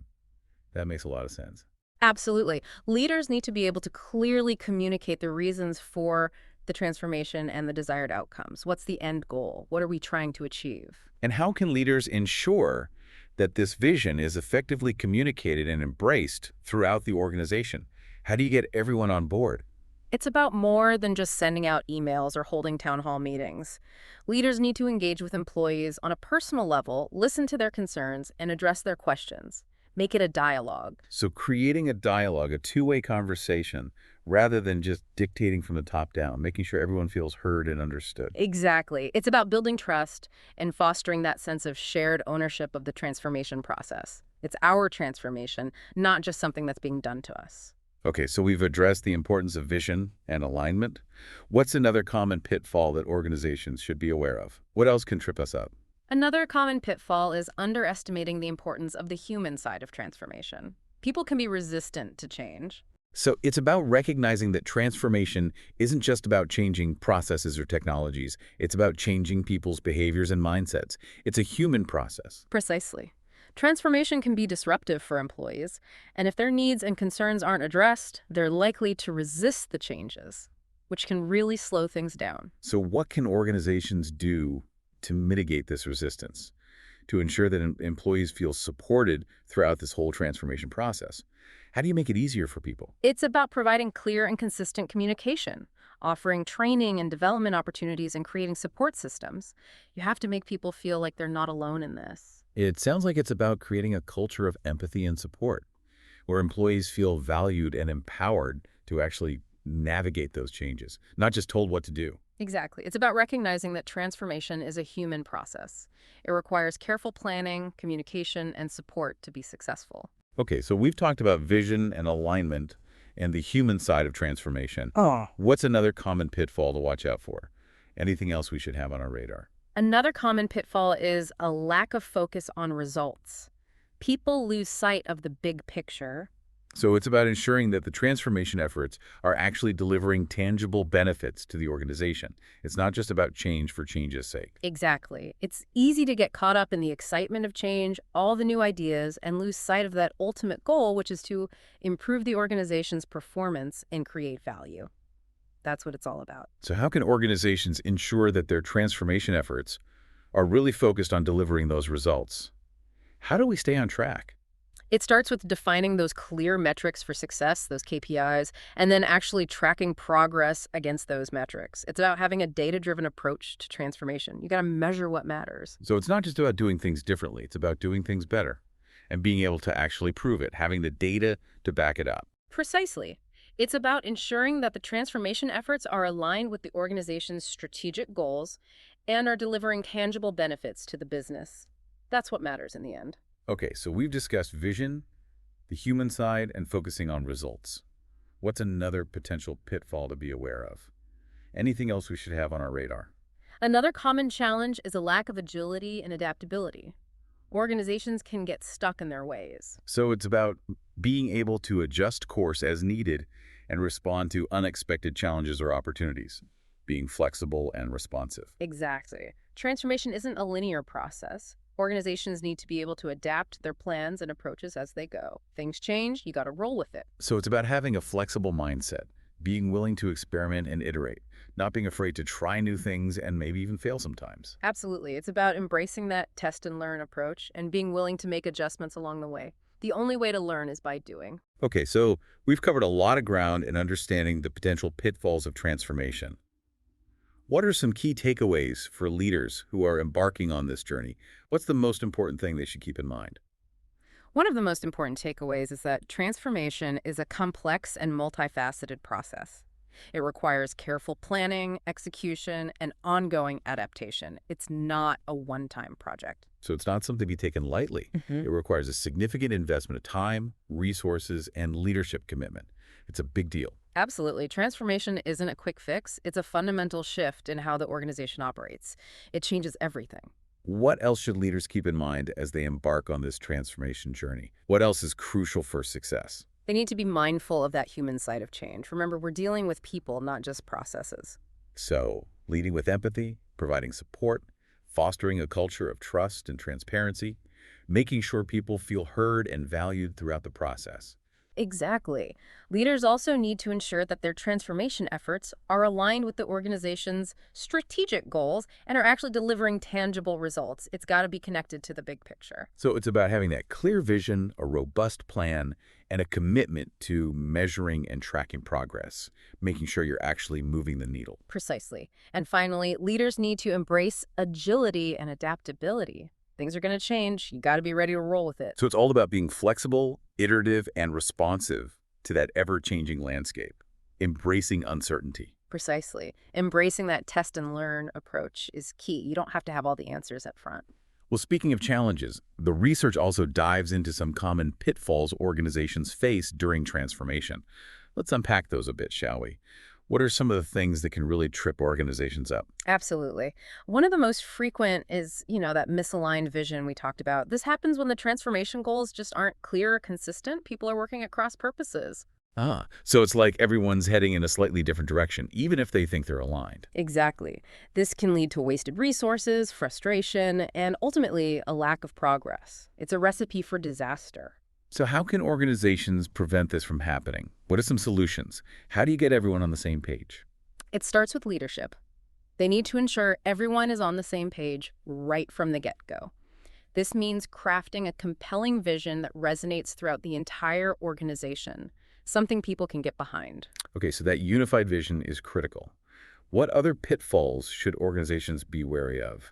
That makes a lot of sense. Absolutely. Leaders need to be able to clearly communicate the reasons for the transformation and the desired outcomes? What's the end goal? What are we trying to achieve? And how can leaders ensure that this vision is effectively communicated and embraced throughout the organization? How do you get everyone on board? It's about more than just sending out emails or holding town hall meetings. Leaders need to engage with employees on a personal level, listen to their concerns, and address their questions. Make it a dialogue. So creating a dialogue, a two-way conversation, rather than just dictating from the top down, making sure everyone feels heard and understood. Exactly. It's about building trust and fostering that sense of shared ownership of the transformation process. It's our transformation, not just something that's being done to us. Okay, so we've addressed the importance of vision and alignment. What's another common pitfall that organizations should be aware of? What else can trip us up? Another common pitfall is underestimating the importance of the human side of transformation. People can be resistant to change. So it's about recognizing that transformation isn't just about changing processes or technologies. It's about changing people's behaviors and mindsets. It's a human process. Precisely. Transformation can be disruptive for employees, and if their needs and concerns aren't addressed, they're likely to resist the changes, which can really slow things down. So what can organizations do to mitigate this resistance, to ensure that employees feel supported throughout this whole transformation process? How do you make it easier for people? It's about providing clear and consistent communication, offering training and development opportunities, and creating support systems. You have to make people feel like they're not alone in this. It sounds like it's about creating a culture of empathy and support, where employees feel valued and empowered to actually navigate those changes, not just told what to do. Exactly. It's about recognizing that transformation is a human process. It requires careful planning, communication, and support to be successful. Okay, so we've talked about vision and alignment and the human side of transformation. Oh. What's another common pitfall to watch out for? Anything else we should have on our radar? Another common pitfall is a lack of focus on results. People lose sight of the big picture. So it's about ensuring that the transformation efforts are actually delivering tangible benefits to the organization. It's not just about change for change's sake. Exactly. It's easy to get caught up in the excitement of change, all the new ideas, and lose sight of that ultimate goal, which is to improve the organization's performance and create value. That's what it's all about. So how can organizations ensure that their transformation efforts are really focused on delivering those results? How do we stay on track? It starts with defining those clear metrics for success, those KPIs, and then actually tracking progress against those metrics. It's about having a data-driven approach to transformation. You got to measure what matters. So it's not just about doing things differently. It's about doing things better and being able to actually prove it, having the data to back it up. Precisely. It's about ensuring that the transformation efforts are aligned with the organization's strategic goals and are delivering tangible benefits to the business. That's what matters in the end. Okay, so we've discussed vision, the human side, and focusing on results. What's another potential pitfall to be aware of? Anything else we should have on our radar? Another common challenge is a lack of agility and adaptability. Organizations can get stuck in their ways. So it's about being able to adjust course as needed and respond to unexpected challenges or opportunities, being flexible and responsive. Exactly. Transformation isn't a linear process. Organizations need to be able to adapt their plans and approaches as they go. Things change, you got to roll with it. So it's about having a flexible mindset, being willing to experiment and iterate, not being afraid to try new things and maybe even fail sometimes. Absolutely. It's about embracing that test and learn approach and being willing to make adjustments along the way. The only way to learn is by doing. Okay, so we've covered a lot of ground in understanding the potential pitfalls of transformation. What are some key takeaways for leaders who are embarking on this journey? What's the most important thing they should keep in mind? One of the most important takeaways is that transformation is a complex and multifaceted process. It requires careful planning, execution, and ongoing adaptation. It's not a one-time project. So it's not something to be taken lightly. It requires a significant investment of time, resources, and leadership commitment. It's a big deal. Absolutely. Transformation isn't a quick fix. It's a fundamental shift in how the organization operates. It changes everything. What else should leaders keep in mind as they embark on this transformation journey? What else is crucial for success? They need to be mindful of that human side of change. Remember, we're dealing with people, not just processes. So, leading with empathy, providing support, fostering a culture of trust and transparency, making sure people feel heard and valued throughout the process. Exactly. Leaders also need to ensure that their transformation efforts are aligned with the organization's strategic goals and are actually delivering tangible results. It's got to be connected to the big picture. So it's about having that clear vision, a robust plan, and a commitment to measuring and tracking progress, making sure you're actually moving the needle. Precisely. And finally, leaders need to embrace agility and adaptability. Things are going to change. You got to be ready to roll with it. So it's all about being flexible, iterative, and responsive to that ever-changing landscape, embracing uncertainty. Precisely. Embracing that test and learn approach is key. You don't have to have all the answers up front. Well, speaking of challenges, the research also dives into some common pitfalls organizations face during transformation. Let's unpack those a bit, shall we? What are some of the things that can really trip organizations up? Absolutely. One of the most frequent is, that misaligned vision we talked about. This happens when the transformation goals just aren't clear or consistent. People are working at cross purposes. So it's like everyone's heading in a slightly different direction, even if they think they're aligned. Exactly. This can lead to wasted resources, frustration, and ultimately a lack of progress. It's a recipe for disaster. So how can organizations prevent this from happening? What are some solutions? How do you get everyone on the same page? It starts with leadership. They need to ensure everyone is on the same page right from the get-go. This means crafting a compelling vision that resonates throughout the entire organization, something people can get behind. Okay, so that unified vision is critical. What other pitfalls should organizations be wary of?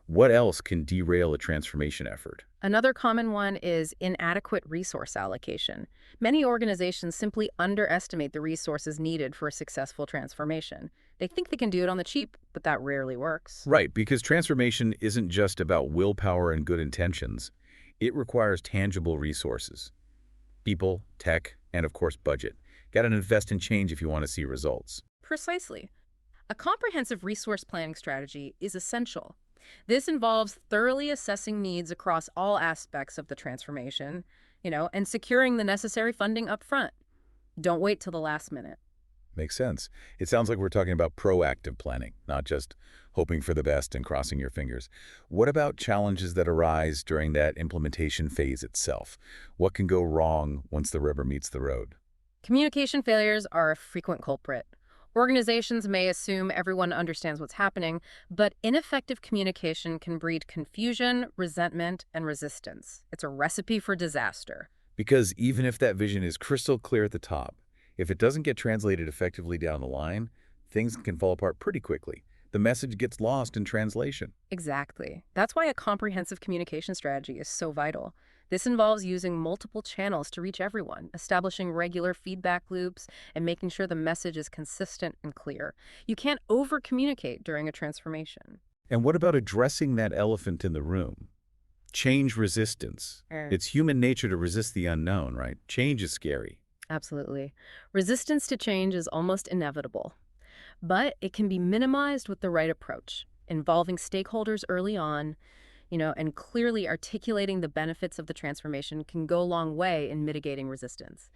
What else can derail a transformation effort? Another common one is inadequate resource allocation. Many organizations simply underestimate the resources needed for a successful transformation. They think they can do it on the cheap, but that rarely works. Right, because transformation isn't just about willpower and good intentions. It requires tangible resources. People, tech, and of course budget. Got to invest in change if you want to see results. Precisely. A comprehensive resource planning strategy is essential. This involves thoroughly assessing needs across all aspects of the transformation, and securing the necessary funding up front. Don't wait till the last minute. Makes sense. It sounds like we're talking about proactive planning, not just hoping for the best and crossing your fingers. What about challenges that arise during that implementation phase itself? What can go wrong once the rubber meets the road? Communication failures are a frequent culprit. Organizations may assume everyone understands what's happening, but ineffective communication can breed confusion, resentment, and resistance. It's a recipe for disaster. Because even if that vision is crystal clear at the top, if it doesn't get translated effectively down the line, things can fall apart pretty quickly. The message gets lost in translation. Exactly. That's why a comprehensive communication strategy is so vital. This involves using multiple channels to reach everyone, establishing regular feedback loops, and making sure the message is consistent and clear. You can't over-communicate during a transformation. And what about addressing that elephant in the room? Change resistance. It's human nature to resist the unknown, right? Change is scary. Absolutely. Resistance to change is almost inevitable, but it can be minimized with the right approach, involving stakeholders early on, and clearly articulating the benefits of the transformation can go a long way in mitigating resistance.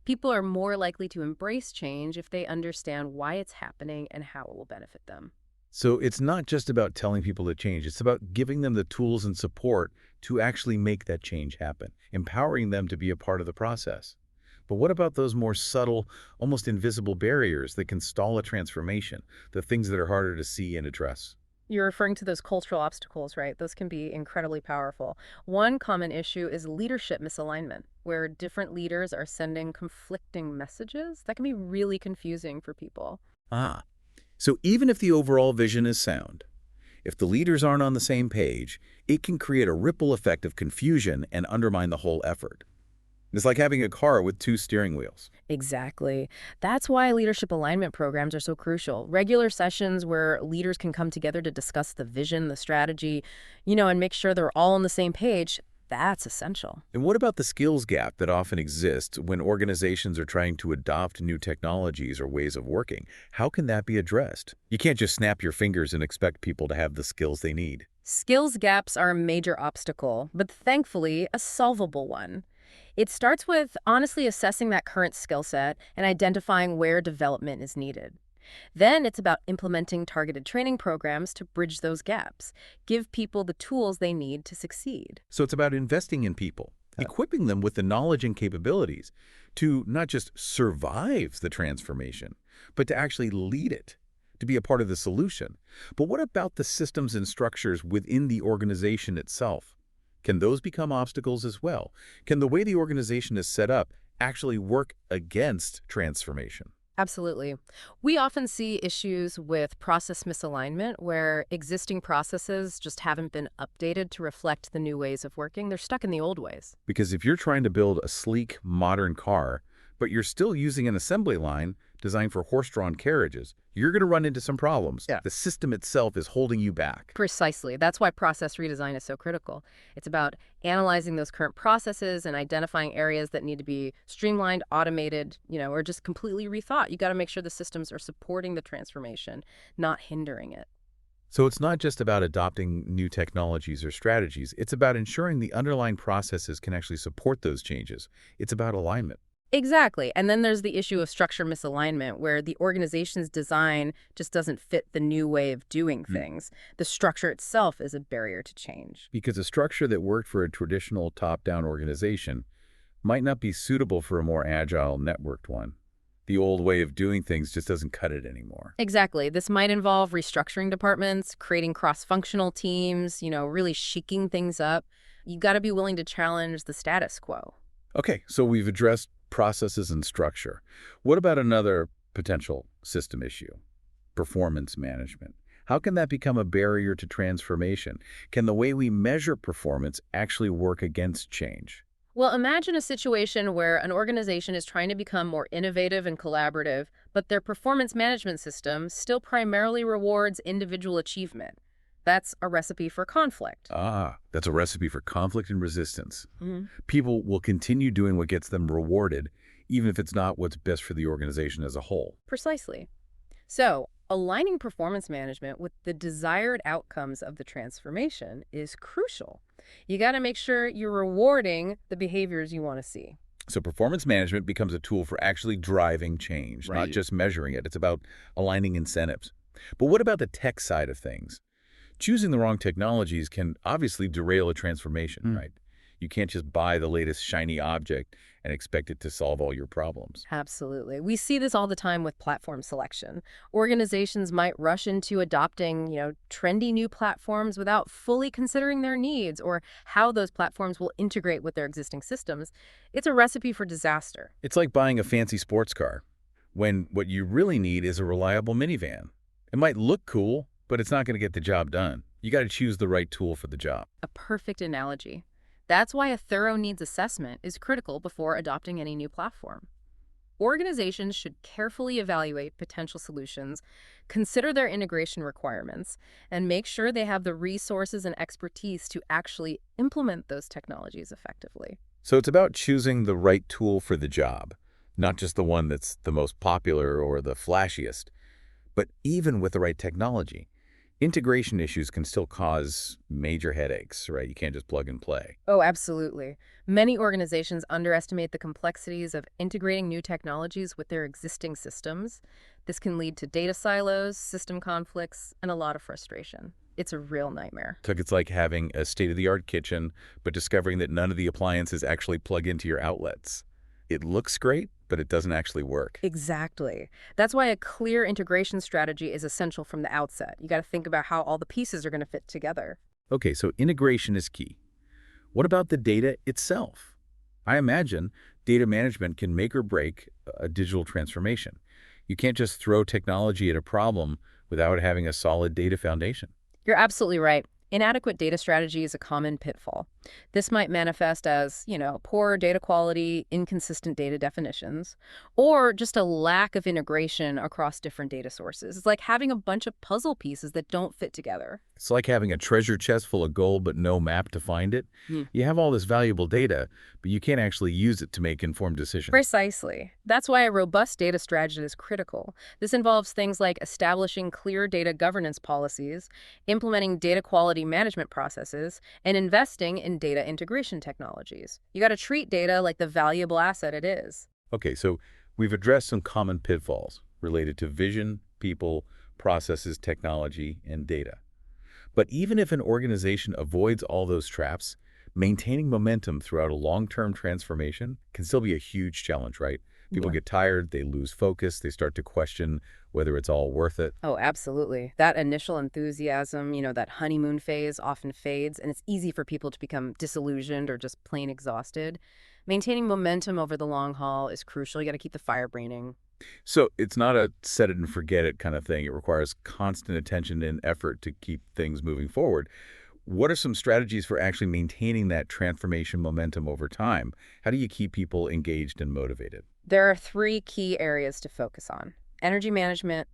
People are more likely to embrace change if they understand why it's happening and how it will benefit them. So it's not just about telling people to change. It's about giving them the tools and support to actually make that change happen, empowering them to be a part of the process. But what about those more subtle, almost invisible barriers that can stall a transformation, the things that are harder to see and address? You're referring to those cultural obstacles, right? Those can be incredibly powerful. One common issue is leadership misalignment, where different leaders are sending conflicting messages. That can be really confusing for people. Ah, so even if the overall vision is sound, if the leaders aren't on the same page, it can create a ripple effect of confusion and undermine the whole effort. It's like having a car with two steering wheels. Exactly. That's why leadership alignment programs are so crucial. Regular sessions where leaders can come together to discuss the vision, the strategy, and make sure they're all on the same page. That's essential. And what about the skills gap that often exists when organizations are trying to adopt new technologies or ways of working? How can that be addressed? You can't just snap your fingers and expect people to have the skills they need. Skills gaps are a major obstacle, but thankfully a solvable one. It starts with honestly assessing that current skill set and identifying where development is needed. Then it's about implementing targeted training programs to bridge those gaps, give people the tools they need to succeed. So it's about investing in people, equipping them with the knowledge and capabilities to not just survive the transformation, but to actually lead it, to be a part of the solution. But what about the systems and structures within the organization itself? Can those become obstacles as well? Can the way the organization is set up actually work against transformation? Absolutely. We often see issues with process misalignment where existing processes just haven't been updated to reflect the new ways of working. They're stuck in the old ways. Because if you're trying to build a sleek, modern car, but you're still using an assembly line designed for horse-drawn carriages, you're going to run into some problems. Yeah. The system itself is holding you back. Precisely. That's why process redesign is so critical. It's about analyzing those current processes and identifying areas that need to be streamlined, automated, or just completely rethought. You got to make sure the systems are supporting the transformation, not hindering it. So it's not just about adopting new technologies or strategies. It's about ensuring the underlying processes can actually support those changes. It's about alignment. Exactly. And then there's the issue of structure misalignment, where the organization's design just doesn't fit the new way of doing things. The structure itself is a barrier to change. Because a structure that worked for a traditional top-down organization might not be suitable for a more agile, networked one. The old way of doing things just doesn't cut it anymore. Exactly. This might involve restructuring departments, creating cross-functional teams, really shaking things up. You got to be willing to challenge the status quo. Okay, so we've addressed processes and structure. What about another potential system issue? Performance management. How can that become a barrier to transformation? Can the way we measure performance actually work against change? Well, imagine a situation where an organization is trying to become more innovative and collaborative, but their performance management system still primarily rewards individual achievement. That's a recipe for conflict. Ah, that's a recipe for conflict and resistance. Mhm. People will continue doing what gets them rewarded, even if it's not what's best for the organization as a whole. Precisely. So, aligning performance management with the desired outcomes of the transformation is crucial. You got to make sure you're rewarding the behaviors you want to see. So performance management becomes a tool for actually driving change, not Right. just measuring it. It's about aligning incentives. But what about the tech side of things? Choosing the wrong technologies can obviously derail a transformation, right? You can't just buy the latest shiny object and expect it to solve all your problems. Absolutely. We see this all the time with platform selection. Organizations might rush into adopting, trendy new platforms without fully considering their needs or how those platforms will integrate with their existing systems. It's a recipe for disaster. It's like buying a fancy sports car when what you really need is a reliable minivan. It might look cool, but it's not going to get the job done. You got to choose the right tool for the job. A perfect analogy. That's why a thorough needs assessment is critical before adopting any new platform. Organizations should carefully evaluate potential solutions, consider their integration requirements, and make sure they have the resources and expertise to actually implement those technologies effectively. So it's about choosing the right tool for the job, not just the one that's the most popular or the flashiest. But even with the right technology, integration issues can still cause major headaches, right? You can't just plug and play. Oh, absolutely. Many organizations underestimate the complexities of integrating new technologies with their existing systems. This can lead to data silos, system conflicts, and a lot of frustration. It's a real nightmare. So it's like having a state-of-the-art kitchen, but discovering that none of the appliances actually plug into your outlets. It looks great, but it doesn't actually work. Exactly. That's why a clear integration strategy is essential from the outset. You got to think about how all the pieces are going to fit together. Okay, so integration is key. What about the data itself? I imagine data management can make or break a digital transformation. You can't just throw technology at a problem without having a solid data foundation. You're absolutely right. Inadequate data strategy is a common pitfall. This might manifest as, poor data quality, inconsistent data definitions, or just a lack of integration across different data sources. It's like having a bunch of puzzle pieces that don't fit together. It's like having a treasure chest full of gold but no map to find it. You have all this valuable data, but you can't actually use it to make informed decisions. Precisely. That's why a robust data strategy is critical. This involves things like establishing clear data governance policies, implementing data quality management processes, and investing in data integration technologies. You got to treat data like the valuable asset it is. Okay, so we've addressed some common pitfalls related to vision, people, processes, technology, and data. But even if an organization avoids all those traps, Maintaining momentum throughout a long-term transformation can still be a huge challenge, right? People Yeah. get tired, they lose focus, they start to question whether it's all worth it. Oh, absolutely. That initial enthusiasm, that honeymoon phase often fades, and it's easy for people to become disillusioned or just plain exhausted. Maintaining momentum over the long haul is crucial. You got to keep the fire burning. So it's not a set it and forget it kind of thing. It requires constant attention and effort to keep things moving forward. What are some strategies for actually maintaining that transformation momentum over time? How do you keep people engaged and motivated? There are three key areas to focus on: energy management,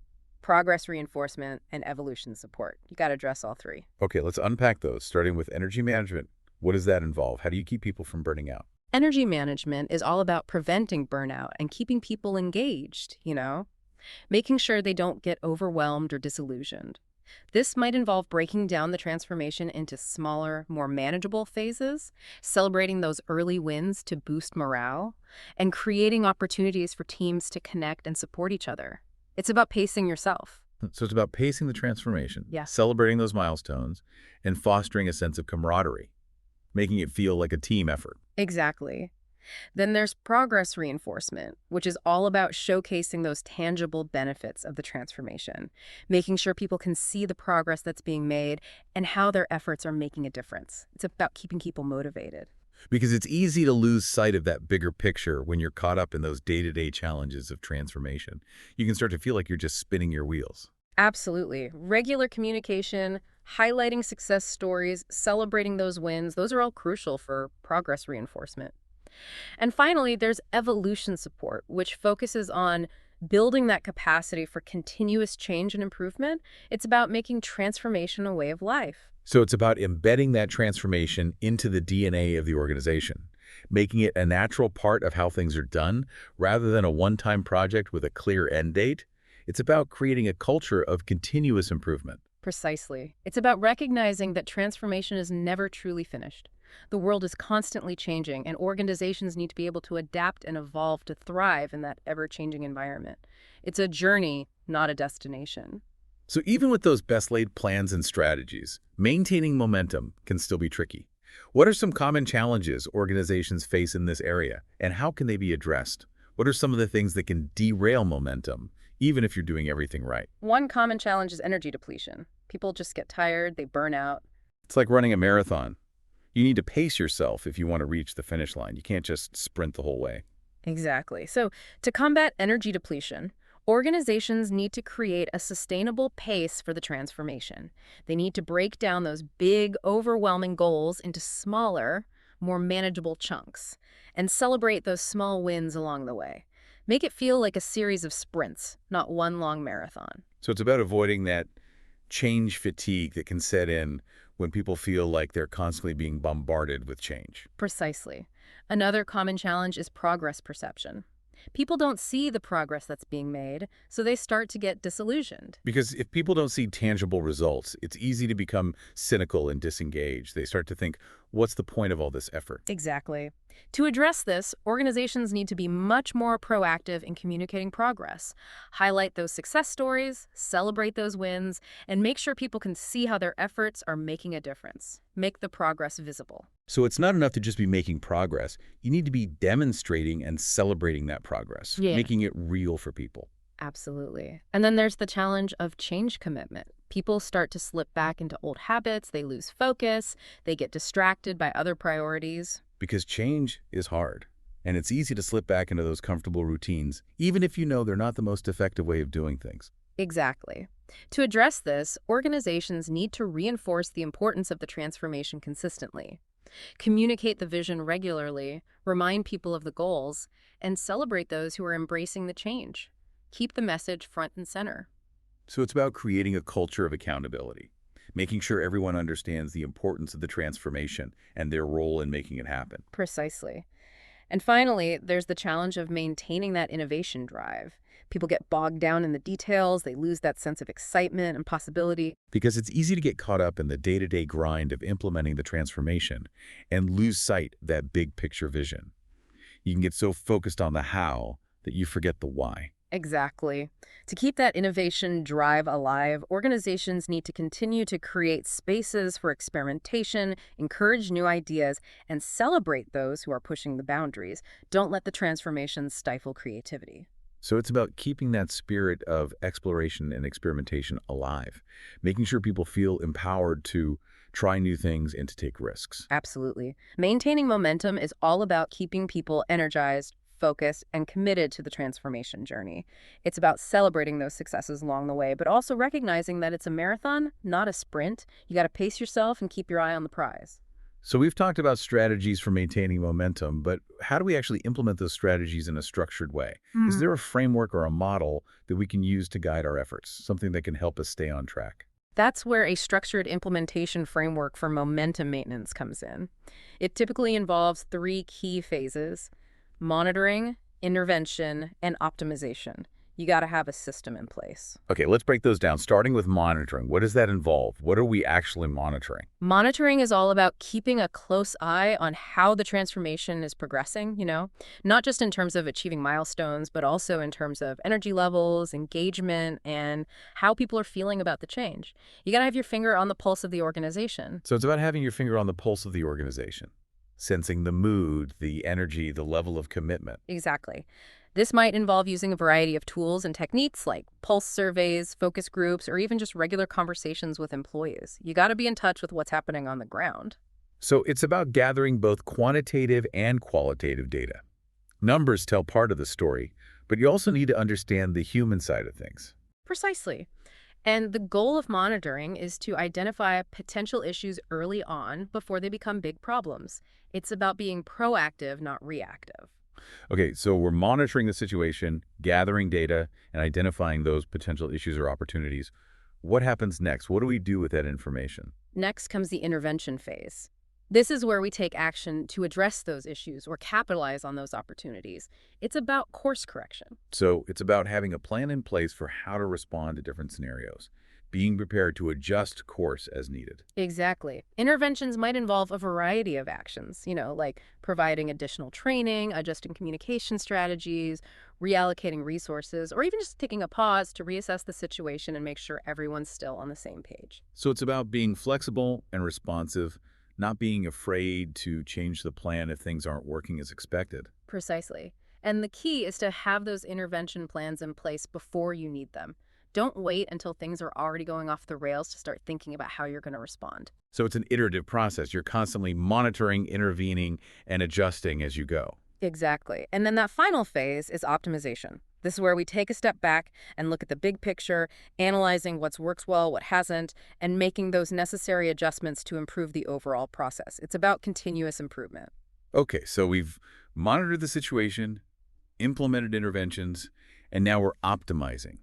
progress reinforcement, and evolution support. You got to address all three. Okay, let's unpack those, starting with energy management. What does that involve? How do you keep people from burning out? Energy management is all about preventing burnout and keeping people engaged, making sure they don't get overwhelmed or disillusioned. This might involve breaking down the transformation into smaller, more manageable phases, celebrating those early wins to boost morale, and creating opportunities for teams to connect and support each other. It's about pacing yourself. So it's about pacing the transformation, Yeah, celebrating those milestones, and fostering a sense of camaraderie, making it feel like a team effort. exactly. Then there's progress reinforcement, which is all about showcasing those tangible benefits of the transformation, making sure people can see the progress that's being made and how their efforts are making a difference. It's about keeping people motivated. Because it's easy to lose sight of that bigger picture when you're caught up in those day-to-day challenges of transformation. You can start to feel like you're just spinning your wheels. Absolutely. Regular communication, highlighting success stories, celebrating those wins, those are all crucial for progress reinforcement. And finally, there's evolution support, which focuses on building that capacity for continuous change and improvement. It's about making transformation a way of life. So it's about embedding that transformation into the DNA of the organization, making it a natural part of how things are done rather than a one-time project with a clear end date. It's about creating a culture of continuous improvement. Precisely. It's about recognizing that transformation is never truly finished. The world is constantly changing, and organizations need to be able to adapt and evolve to thrive in that ever-changing environment. It's a journey, not a destination. So even with those best-laid plans and strategies, maintaining momentum can still be tricky. What are some common challenges organizations face in this area, and how can they be addressed? What are some of the things that can derail momentum, even if you're doing everything right? One common challenge is energy depletion. People just get tired, they burn out. It's like running a marathon. You need to pace yourself if you want to reach the finish line. You can't just sprint the whole way. Exactly. So, to combat energy depletion, organizations need to create a sustainable pace for the transformation. They need to break down those big, overwhelming goals into smaller, more manageable chunks and celebrate those small wins along the way. Make it feel like a series of sprints, not one long marathon. So it's about avoiding that change fatigue that can set in when people feel like they're constantly being bombarded with change. Precisely. Another common challenge is progress perception. People don't see the progress that's being made, so they start to get disillusioned. Because if people don't see tangible results, it's easy to become cynical and disengaged. They start to think, what's the point of all this effort? Exactly. To address this, organizations need to be much more proactive in communicating progress. Highlight those success stories, celebrate those wins, and make sure people can see how their efforts are making a difference. Make the progress visible. So it's not enough to just be making progress. You need to be demonstrating and celebrating that progress, Yeah. making it real for people. Absolutely. And then there's the challenge of change commitment. People start to slip back into old habits, they lose focus, they get distracted by other priorities. Because change is hard, and it's easy to slip back into those comfortable routines, even if you know they're not the most effective way of doing things. Exactly. To address this, organizations need to reinforce the importance of the transformation consistently. Communicate the vision regularly, remind people of the goals, and celebrate those who are embracing the change. Keep the message front and center. So it's about creating a culture of accountability, making sure everyone understands the importance of the transformation and their role in making it happen. Precisely. And finally, there's the challenge of maintaining that innovation drive. People get bogged down in the details, they lose that sense of excitement and possibility. Because it's easy to get caught up in the day-to-day grind of implementing the transformation and lose sight of that big picture vision. You can get so focused on the how that you forget the why. Exactly. To keep that innovation drive alive, organizations need to continue to create spaces for experimentation, encourage new ideas, and celebrate those who are pushing the boundaries. Don't let the transformation stifle creativity. So it's about keeping that spirit of exploration and experimentation alive, making sure people feel empowered to try new things and to take risks. Absolutely. Maintaining momentum is all about keeping people energized, focused, and committed to the transformation journey. It's about celebrating those successes along the way, but also recognizing that it's a marathon, not a sprint. You got to pace yourself and keep your eye on the prize. So we've talked about strategies for maintaining momentum, but how do we actually implement those strategies in a structured way? Is there a framework or a model that we can use to guide our efforts, something that can help us stay on track? That's where a structured implementation framework for momentum maintenance comes in. It typically involves three key phases: monitoring, intervention, and optimization. You got to have a system in place. Okay, let's break those down, starting with monitoring. What does that involve? What are we actually monitoring? Monitoring is all about keeping a close eye on how the transformation is progressing, not just in terms of achieving milestones, but also in terms of energy levels, engagement, and how people are feeling about the change. You got to have your finger on the pulse of the organization. So it's about having your finger on the pulse of the organization, sensing the mood, the energy, the level of commitment. Exactly. This might involve using a variety of tools and techniques like pulse surveys, focus groups, or even just regular conversations with employees. You got to be in touch with what's happening on the ground. So it's about gathering both quantitative and qualitative data. Numbers tell part of the story, but you also need to understand the human side of things. Precisely. And the goal of monitoring is to identify potential issues early on before they become big problems. It's about being proactive, not reactive. Okay, so we're monitoring the situation, gathering data, and identifying those potential issues or opportunities. What happens next? What do we do with that information? Next comes the intervention phase. This is where we take action to address those issues or capitalize on those opportunities. It's about course correction. So it's about having a plan in place for how to respond to different scenarios, being prepared to adjust course as needed. Exactly. Interventions might involve a variety of actions, like providing additional training, adjusting communication strategies, reallocating resources, or even just taking a pause to reassess the situation and make sure everyone's still on the same page. So it's about being flexible and responsive, not being afraid to change the plan if things aren't working as expected. Precisely. And the key is to have those intervention plans in place before you need them. Don't wait until things are already going off the rails to start thinking about how you're going to respond. So it's an iterative process. You're constantly monitoring, intervening, and adjusting as you go. Exactly. And then that final phase is optimization. This is where we take a step back and look at the big picture, analyzing what's worked well, what hasn't, and making those necessary adjustments to improve the overall process. It's about continuous improvement. Okay, so we've monitored the situation, implemented interventions, and now we're optimizing.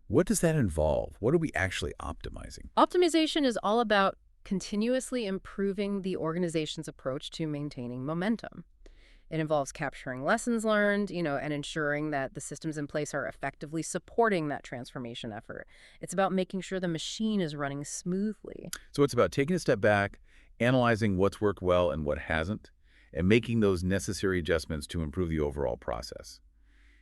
What does that involve? What are we actually optimizing? Optimization is all about continuously improving the organization's approach to maintaining momentum. It involves capturing lessons learned, and ensuring that the systems in place are effectively supporting that transformation effort. It's about making sure the machine is running smoothly. So it's about taking a step back, analyzing what's worked well and what hasn't, and making those necessary adjustments to improve the overall process.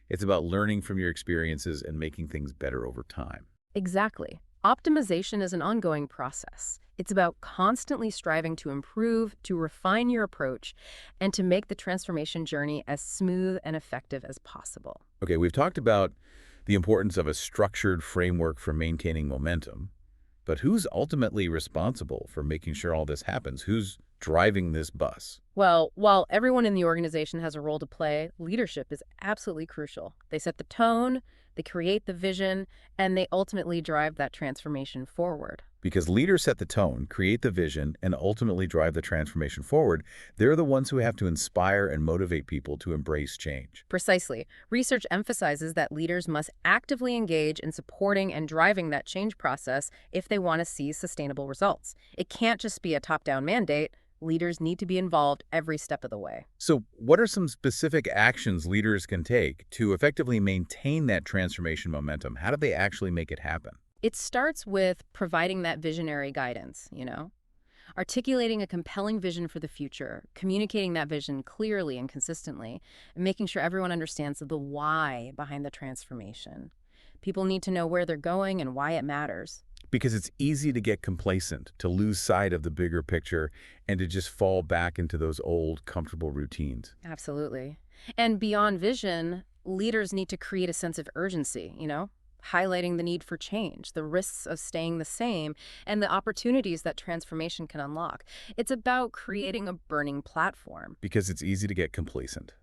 It's about learning from your experiences and making things better over time. Exactly. Optimization is an ongoing process. It's about constantly striving to improve, to refine your approach, and to make the transformation journey as smooth and effective as possible. Okay, we've talked about the importance of a structured framework for maintaining momentum, but who's ultimately responsible for making sure all this happens? Who's driving this bus? Well, while everyone in the organization has a role to play, leadership is absolutely crucial. They set the tone, they create the vision, and they ultimately drive that transformation forward. Because leaders set the tone, create the vision, and ultimately drive the transformation forward, they're the ones who have to inspire and motivate people to embrace change. Precisely. Research emphasizes that leaders must actively engage in supporting and driving that change process if they want to see sustainable results. It can't just be a top-down mandate. Leaders need to be involved every step of the way. So what are some specific actions leaders can take to effectively maintain that transformation momentum? How do they actually make it happen? It starts with providing that visionary guidance, Articulating a compelling vision for the future, communicating that vision clearly and consistently, and making sure everyone understands the why behind the transformation. People need to know where they're going and why it matters. Because it's easy to get complacent, to lose sight of the bigger picture, and to just fall back into those old, comfortable routines. Absolutely. And beyond vision, leaders need to create a sense of urgency, highlighting the need for change, the risks of staying the same, and the opportunities that transformation can unlock. It's about creating a burning platform. Because it's easy to get complacent.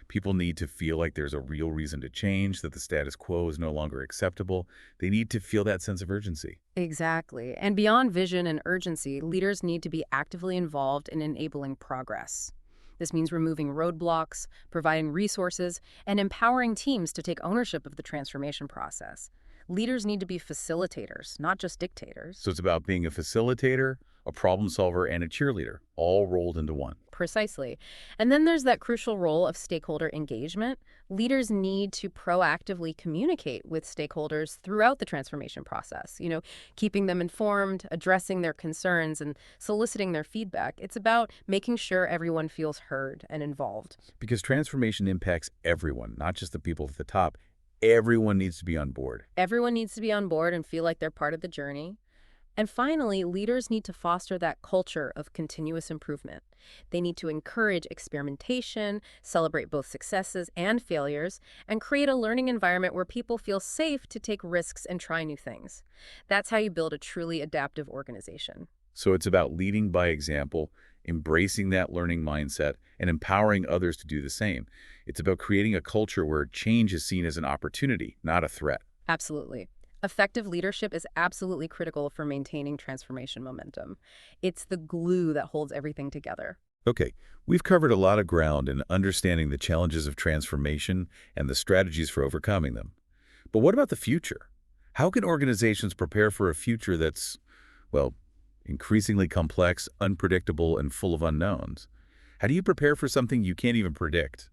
People need to feel like there's a real reason to change, that the status quo is no longer acceptable. They need to feel that sense of urgency. Exactly. And beyond vision and urgency, leaders need to be actively involved in enabling progress. This means removing roadblocks, providing resources, and empowering teams to take ownership of the transformation process. Leaders need to be facilitators, not just dictators. So it's about being a facilitator, a problem solver, and a cheerleader, all rolled into one. Precisely. And then there's that crucial role of stakeholder engagement. Leaders need to proactively communicate with stakeholders throughout the transformation process, keeping them informed, addressing their concerns, and soliciting their feedback. It's about making sure everyone feels heard and involved. Because transformation impacts everyone, not just the people at the top. Everyone needs to be on board. Everyone needs to be on board and feel like they're part of the journey. And finally, leaders need to foster that culture of continuous improvement. They need to encourage experimentation, celebrate both successes and failures, and create a learning environment where people feel safe to take risks and try new things. That's how you build a truly adaptive organization. So it's about leading by example, embracing that learning mindset, and empowering others to do the same. It's about creating a culture where change is seen as an opportunity, not a threat. Absolutely. Effective leadership is absolutely critical for maintaining transformation momentum. It's the glue that holds everything together. Okay, we've covered a lot of ground in understanding the challenges of transformation and the strategies for overcoming them. But what about the future? How can organizations prepare for a future that's, well, increasingly complex, unpredictable, and full of unknowns? How do you prepare for something you can't even predict?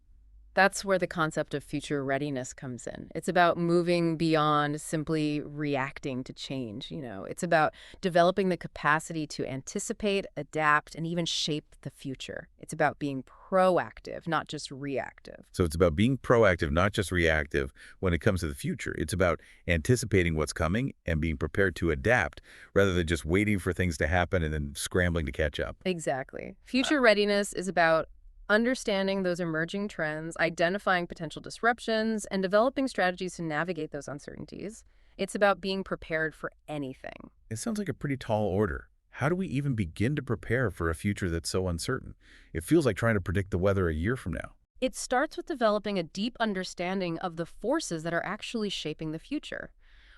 That's where the concept of future readiness comes in. It's about moving beyond simply reacting to change. It's about developing the capacity to anticipate, adapt, and even shape the future. It's about being proactive, not just reactive. So it's about being proactive, not just reactive when it comes to the future. It's about anticipating what's coming and being prepared to adapt rather than just waiting for things to happen and then scrambling to catch up. Exactly. Future readiness is about understanding those emerging trends, identifying potential disruptions, and developing strategies to navigate those uncertainties. It's about being prepared for anything. It sounds like a pretty tall order. How do we even begin to prepare for a future that's so uncertain? It feels like trying to predict the weather a year from now. It starts with developing a deep understanding of the forces that are actually shaping the future.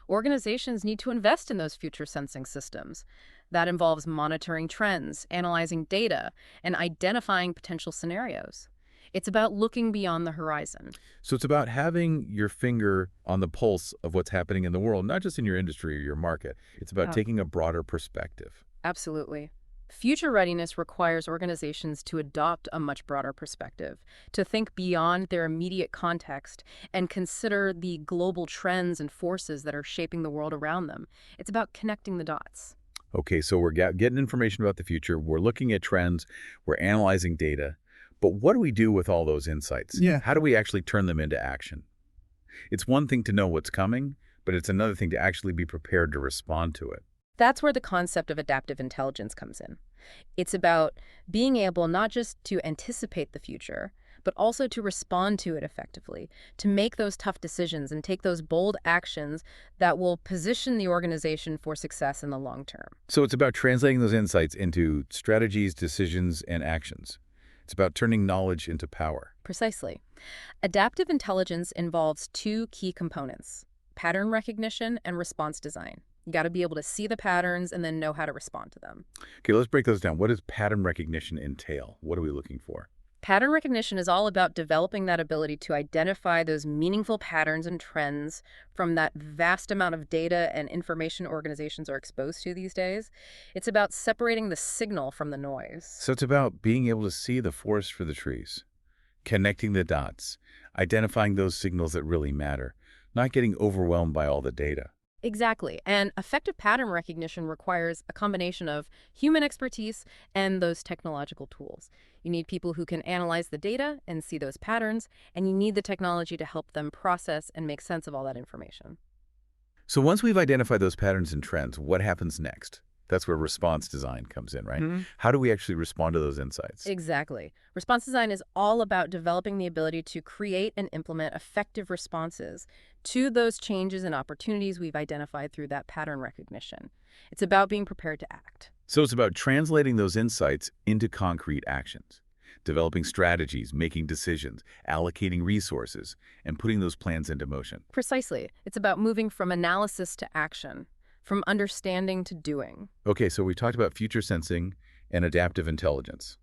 Organizations need to invest in those future sensing systems. That involves monitoring trends, analyzing data, and identifying potential scenarios. It's about looking beyond the horizon. So it's about having your finger on the pulse of what's happening in the world, not just in your industry or your market. It's about Yeah, taking a broader perspective. absolutely. Future readiness requires organizations to adopt a much broader perspective, to think beyond their immediate context and consider the global trends and forces that are shaping the world around them. It's about connecting the dots. Okay, so we're getting information about the future. We're looking at trends. We're analyzing data. But what do we do with all those insights? Yeah. How do we actually turn them into action? It's one thing to know what's coming, but it's another thing to actually be prepared to respond to it. That's where the concept of adaptive intelligence comes in. It's about being able not just to anticipate the future, but also to respond to it effectively, to make those tough decisions and take those bold actions that will position the organization for success in the long term. So it's about translating those insights into strategies, decisions, and actions. It's about turning knowledge into power. Precisely. Adaptive intelligence involves two key components: pattern recognition and response design. You got to be able to see the patterns and then know how to respond to them. Okay, let's break those down. What does pattern recognition entail? What are we looking for? Pattern recognition is all about developing that ability to identify those meaningful patterns and trends from that vast amount of data and information organizations are exposed to these days. It's about separating the signal from the noise. So it's about being able to see the forest for the trees, connecting the dots, identifying those signals that really matter, not getting overwhelmed by all the data. Exactly. And effective pattern recognition requires a combination of human expertise and those technological tools. You need people who can analyze the data and see those patterns, and you need the technology to help them process and make sense of all that information. So once we've identified those patterns and trends, what happens next? That's where response design comes in, right? How do we actually respond to those insights? Exactly. Response design is all about developing the ability to create and implement effective responses to those changes and opportunities we've identified through that pattern recognition. It's about being prepared to act. So it's about translating those insights into concrete actions, developing strategies, making decisions, allocating resources, and putting those plans into motion. Precisely. It's about moving from analysis to action, from understanding to doing. Okay, so we talked about future sensing and adaptive intelligence.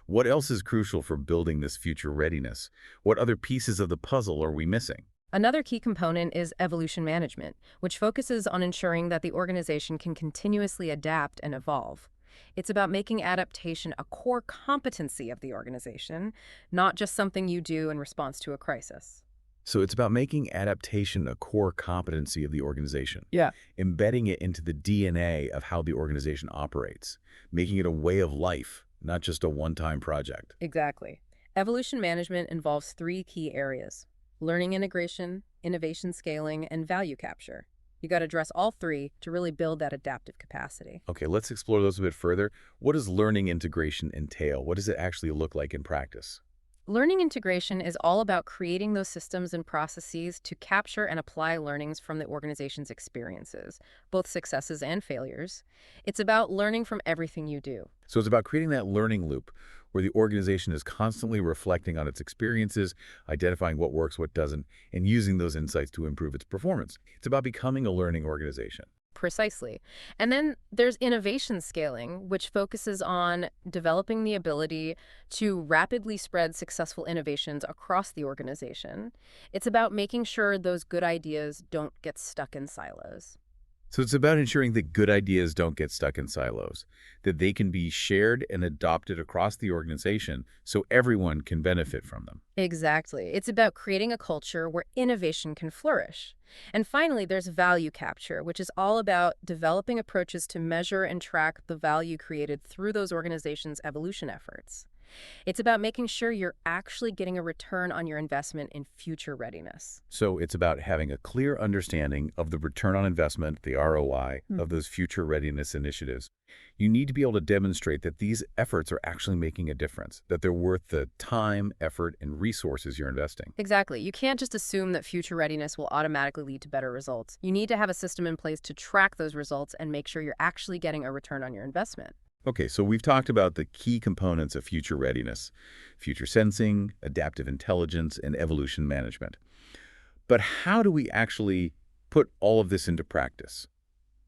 What else is crucial for building this future readiness? What other pieces of the puzzle are we missing? Another key component is evolution management, which focuses on ensuring that the organization can continuously adapt and evolve. It's about making adaptation a core competency of the organization, not just something you do in response to a crisis. So it's about making adaptation a core competency of the organization, Yeah. embedding it into the DNA of how the organization operates, making it a way of life, not just a one-time project. Exactly. Evolution management involves three key areas: learning integration, innovation scaling, and value capture. You got to address all three to really build that adaptive capacity. Okay, let's explore those a bit further. What does learning integration entail? What does it actually look like in practice? Learning integration is all about creating those systems and processes to capture and apply learnings from the organization's experiences, both successes and failures. It's about learning from everything you do. So it's about creating that learning loop where the organization is constantly reflecting on its experiences, identifying what works, what doesn't, and using those insights to improve its performance. It's about becoming a learning organization. Precisely. And then there's innovation scaling, which focuses on developing the ability to rapidly spread successful innovations across the organization. It's about making sure those good ideas don't get stuck in silos. So it's about ensuring that good ideas don't get stuck in silos, that they can be shared and adopted across the organization so everyone can benefit from them. Exactly. It's about creating a culture where innovation can flourish. And finally, there's value capture, which is all about developing approaches to measure and track the value created through those organizations' evolution efforts. It's about making sure you're actually getting a return on your investment in future readiness. So it's about having a clear understanding of the return on investment, the ROI, of those future readiness initiatives. You need to be able to demonstrate that these efforts are actually making a difference, that they're worth the time, effort, and resources you're investing. Exactly. You can't just assume that future readiness will automatically lead to better results. You need to have a system in place to track those results and make sure you're actually getting a return on your investment. Okay, so we've talked about the key components of future readiness: future sensing, adaptive intelligence, and evolution management. But how do we actually put all of this into practice?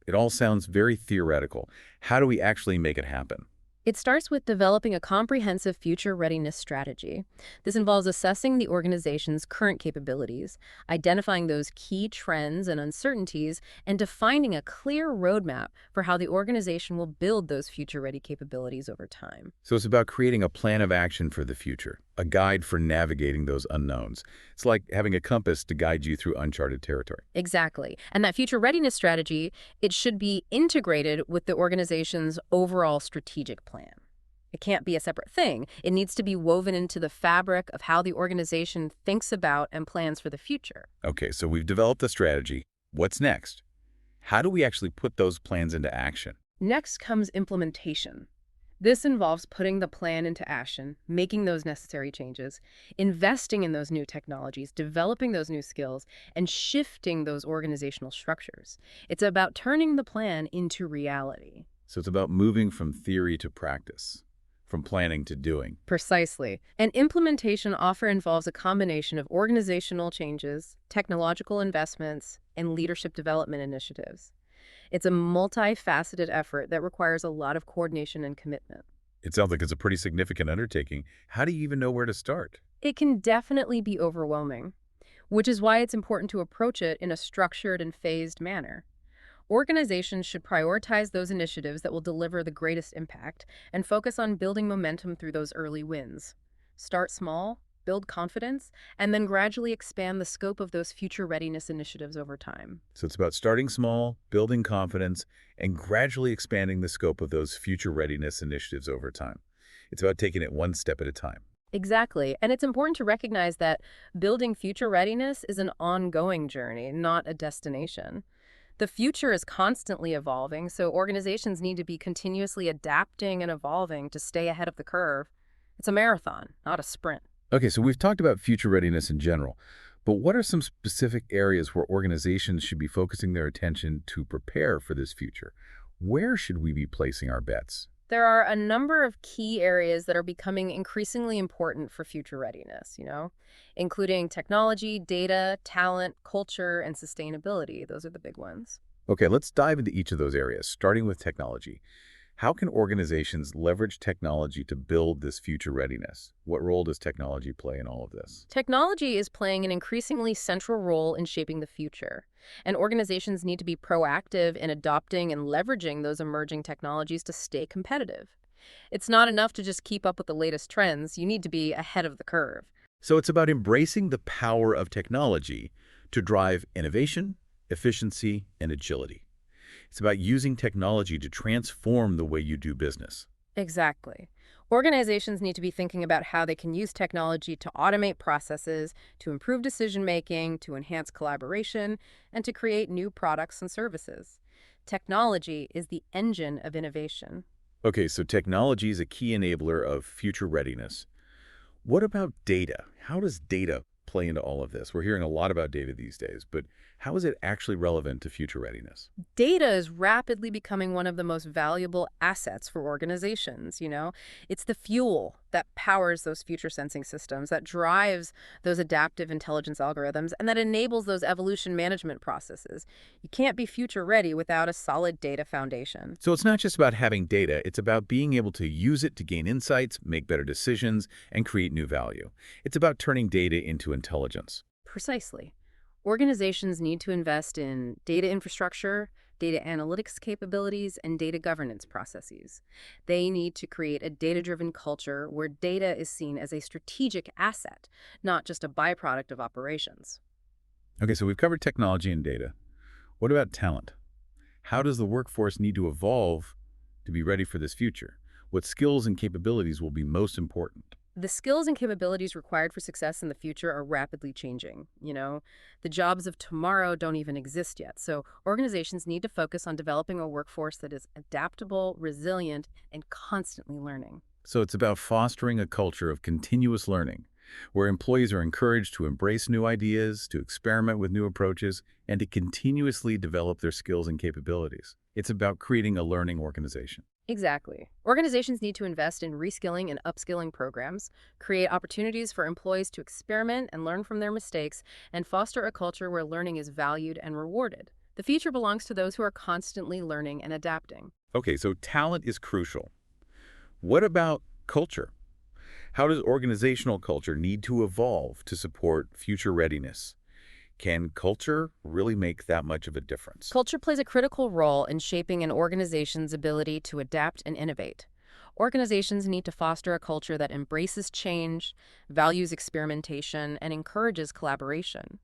It all sounds very theoretical. How do we actually make it happen? It starts with developing a comprehensive future readiness strategy. This involves assessing the organization's current capabilities, identifying those key trends and uncertainties, and defining a clear roadmap for how the organization will build those future-ready capabilities over time. So it's about creating a plan of action for the future, a guide for navigating those unknowns. It's like having a compass to guide you through uncharted territory. Exactly. And that future readiness strategy, it should be integrated with the organization's overall strategic plan. It can't be a separate thing. It needs to be woven into the fabric of how the organization thinks about and plans for the future. Okay, so we've developed a strategy. What's next? How do we actually put those plans into action? Next comes implementation. This involves putting the plan into action, making those necessary changes, investing in those new technologies, developing those new skills, and shifting those organizational structures. It's about turning the plan into reality. So it's about moving from theory to practice, from planning to doing. Precisely. And implementation often involves a combination of organizational changes, technological investments, and leadership development initiatives. It's a multifaceted effort that requires a lot of coordination and commitment. It sounds like it's a pretty significant undertaking. How do you even know where to start? It can definitely be overwhelming, which is why it's important to approach it in a structured and phased manner. Organizations should prioritize those initiatives that will deliver the greatest impact and focus on building momentum through those early wins. Start small, build confidence, and then gradually expand the scope of those future readiness initiatives over time. So it's about starting small, building confidence, and gradually expanding the scope of those future readiness initiatives over time. It's about taking it one step at a time. Exactly. And it's important to recognize that building future readiness is an ongoing journey, not a destination. The future is constantly evolving, so organizations need to be continuously adapting and evolving to stay ahead of the curve. It's a marathon, not a sprint. Okay, so we've talked about future readiness in general, but what are some specific areas where organizations should be focusing their attention to prepare for this future? Where should we be placing our bets? There are a number of key areas that are becoming increasingly important for future readiness, including technology, data, talent, culture, and sustainability. Those are the big ones. Okay, let's dive into each of those areas, starting with technology. How can organizations leverage technology to build this future readiness? What role does technology play in all of this? Technology is playing an increasingly central role in shaping the future, and organizations need to be proactive in adopting and leveraging those emerging technologies to stay competitive. It's not enough to just keep up with the latest trends. You need to be ahead of the curve. So it's about embracing the power of technology to drive innovation, efficiency, and agility. It's about using technology to transform the way you do business. Exactly. Organizations need to be thinking about how they can use technology to automate processes, to improve decision making, to enhance collaboration, and to create new products and services. Technology is the engine of innovation. Okay, so technology is a key enabler of future readiness. What about data? How does data play into all of this? We're hearing a lot about data these days, but how is it actually relevant to future readiness? Data is rapidly becoming one of the most valuable assets for organizations. It's the fuel that powers those future sensing systems, that drives those adaptive intelligence algorithms, and that enables those evolution management processes. You can't be future ready without a solid data foundation. So it's not just about having data, it's about being able to use it to gain insights, make better decisions, and create new value. It's about turning data into intelligence. Precisely. Organizations need to invest in data infrastructure, data analytics capabilities, and data governance processes. They need to create a data-driven culture where data is seen as a strategic asset, not just a byproduct of operations. Okay, so we've covered technology and data. What about talent? How does the workforce need to evolve to be ready for this future? What skills and capabilities will be most important? The skills and capabilities required for success in the future are rapidly changing. The jobs of tomorrow don't even exist yet. So organizations need to focus on developing a workforce that is adaptable, resilient, and constantly learning. So it's about fostering a culture of continuous learning, where employees are encouraged to embrace new ideas, to experiment with new approaches, and to continuously develop their skills and capabilities. It's about creating a learning organization. Exactly. Organizations need to invest in reskilling and upskilling programs, create opportunities for employees to experiment and learn from their mistakes, and foster a culture where learning is valued and rewarded. The future belongs to those who are constantly learning and adapting. Okay, so talent is crucial. What about culture? How does organizational culture need to evolve to support future readiness? Can culture really make that much of a difference? Culture plays a critical role in shaping an organization's ability to adapt and innovate. Organizations need to foster a culture that embraces change, values experimentation, and encourages collaboration.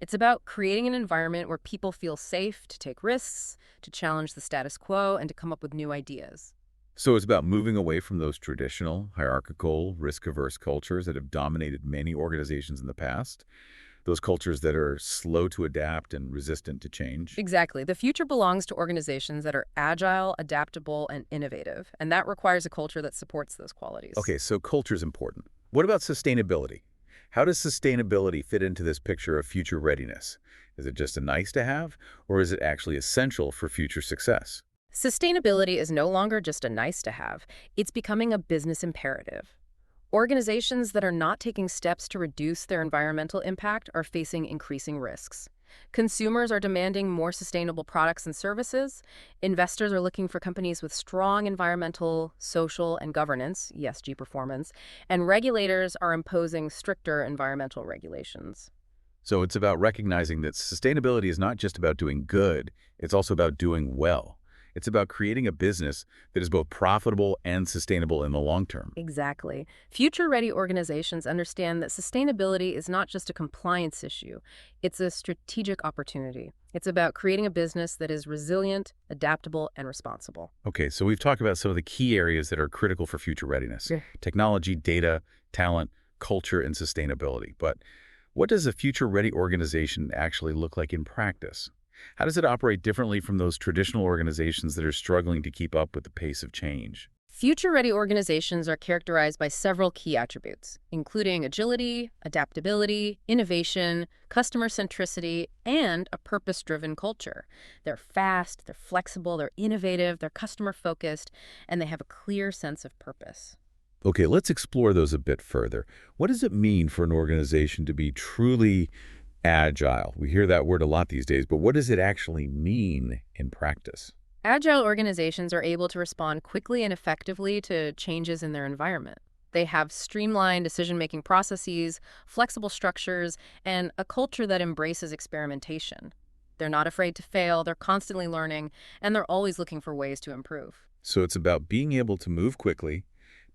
It's about creating an environment where people feel safe to take risks, to challenge the status quo, and to come up with new ideas. So it's about moving away from those traditional, hierarchical, risk-averse cultures that have dominated many organizations in the past, those cultures that are slow to adapt and resistant to change. Exactly. The future belongs to organizations that are agile, adaptable, and innovative, and that requires a culture that supports those qualities. Okay, so culture is important. What about sustainability? How does sustainability fit into this picture of future readiness? Is it just a nice to have, or is it actually essential for future success? Sustainability is no longer just a nice to have, it's becoming a business imperative. Organizations that are not taking steps to reduce their environmental impact are facing increasing risks. Consumers are demanding more sustainable products and services. Investors are looking for companies with strong environmental, social, and governance, ESG performance. And regulators are imposing stricter environmental regulations. So it's about recognizing that sustainability is not just about doing good, it's also about doing well. It's about creating a business that is both profitable and sustainable in the long term. Exactly. Future-ready organizations understand that sustainability is not just a compliance issue, it's a strategic opportunity. It's about creating a business that is resilient, adaptable, and responsible. Okay, so we've talked about some of the key areas that are critical for future readiness: Yeah. technology, data, talent, culture, and sustainability. But what does a future-ready organization actually look like in practice? How does it operate differently from those traditional organizations that are struggling to keep up with the pace of change? Future-ready organizations are characterized by several key attributes, including agility, adaptability, innovation, customer centricity, and a purpose-driven culture. They're fast, they're flexible, they're innovative, they're customer-focused, and they have a clear sense of purpose. Okay, let's explore those a bit further. What does it mean for an organization to be truly agile? We hear that word a lot these days, but what does it actually mean in practice? Agile organizations are able to respond quickly and effectively to changes in their environment. They have streamlined decision-making processes, flexible structures, and a culture that embraces experimentation. They're not afraid to fail, they're constantly learning, and they're always looking for ways to improve. So it's about being able to move quickly,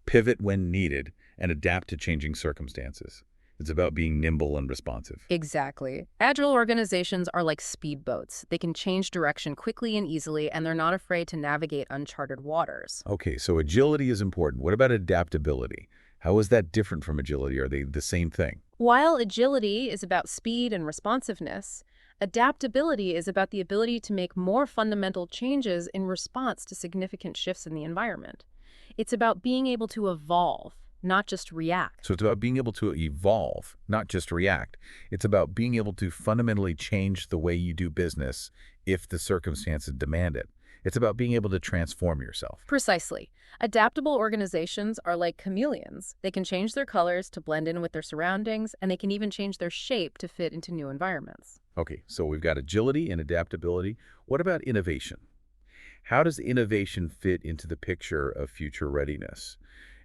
pivot when needed, and adapt to changing circumstances. It's about being nimble and responsive. Exactly. Agile organizations are like speedboats. They can change direction quickly and easily, and they're not afraid to navigate uncharted waters. Okay, so agility is important. What about adaptability? How is that different from agility? Are they the same thing? While agility is about speed and responsiveness, adaptability is about the ability to make more fundamental changes in response to significant shifts in the environment. It's about being able to evolve, not just react. So it's about being able to evolve, not just react. It's about being able to fundamentally change the way you do business if the circumstances demand it. It's about being able to transform yourself. Precisely. Adaptable organizations are like chameleons. They can change their colors to blend in with their surroundings, and they can even change their shape to fit into new environments. Okay, so we've got agility and adaptability. What about innovation? How does innovation fit into the picture of future readiness?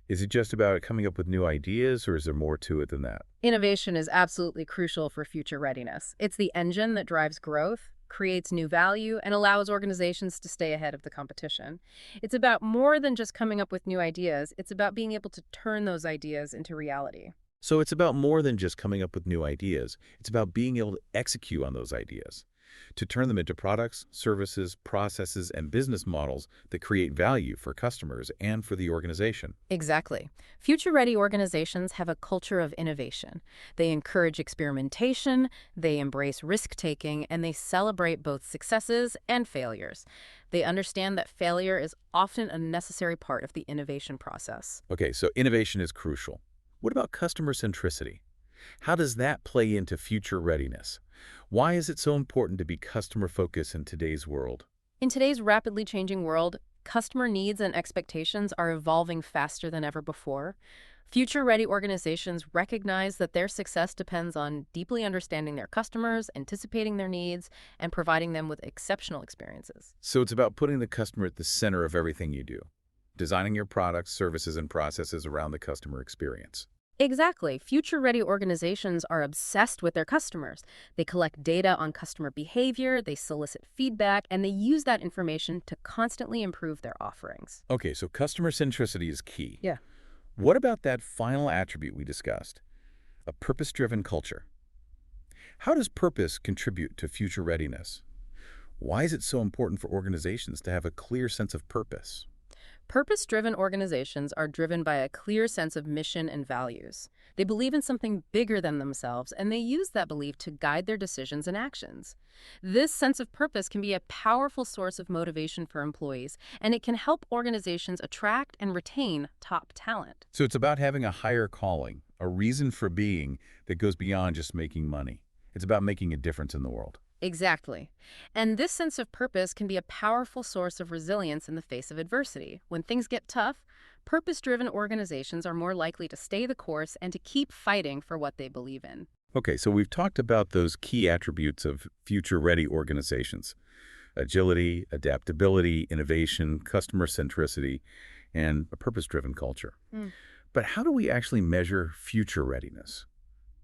Is it just about coming up with new ideas, or is there more to it than that? Innovation is absolutely crucial for future readiness. It's the engine that drives growth, creates new value, and allows organizations to stay ahead of the competition. It's about more than just coming up with new ideas. It's about being able to turn those ideas into reality. So it's about more than just coming up with new ideas. It's about being able to execute on those ideas, to turn them into products, services, processes, and business models that create value for customers and for the organization. Exactly. Future-ready organizations have a culture of innovation. They encourage experimentation, they embrace risk-taking, and they celebrate both successes and failures. They understand that failure is often a necessary part of the innovation process. Okay, so innovation is crucial. What about customer centricity? How does that play into future readiness? Why is it so important to be customer-focused in today's world? In today's rapidly changing world, customer needs and expectations are evolving faster than ever before. Future-ready organizations recognize that their success depends on deeply understanding their customers, anticipating their needs, and providing them with exceptional experiences. So it's about putting the customer at the center of everything you do, designing your products, services, and processes around the customer experience. Exactly. Future-ready organizations are obsessed with their customers. They collect data on customer behavior, they solicit feedback, and they use that information to constantly improve their offerings. Okay, so customer centricity is key. Yeah. What about that final attribute we discussed, a purpose-driven culture? How does purpose contribute to future readiness? Why is it so important for organizations to have a clear sense of purpose? Purpose-driven organizations are driven by a clear sense of mission and values. They believe in something bigger than themselves, and they use that belief to guide their decisions and actions. This sense of purpose can be a powerful source of motivation for employees, and it can help organizations attract and retain top talent. So it's about having a higher calling, a reason for being that goes beyond just making money. It's about making a difference in the world. Exactly. And this sense of purpose can be a powerful source of resilience in the face of adversity. When things get tough, purpose-driven organizations are more likely to stay the course and to keep fighting for what they believe in. Okay, so we've talked about those key attributes of future-ready organizations: agility, adaptability, innovation, customer centricity, and a purpose-driven culture. Mm. But how do we actually measure future readiness?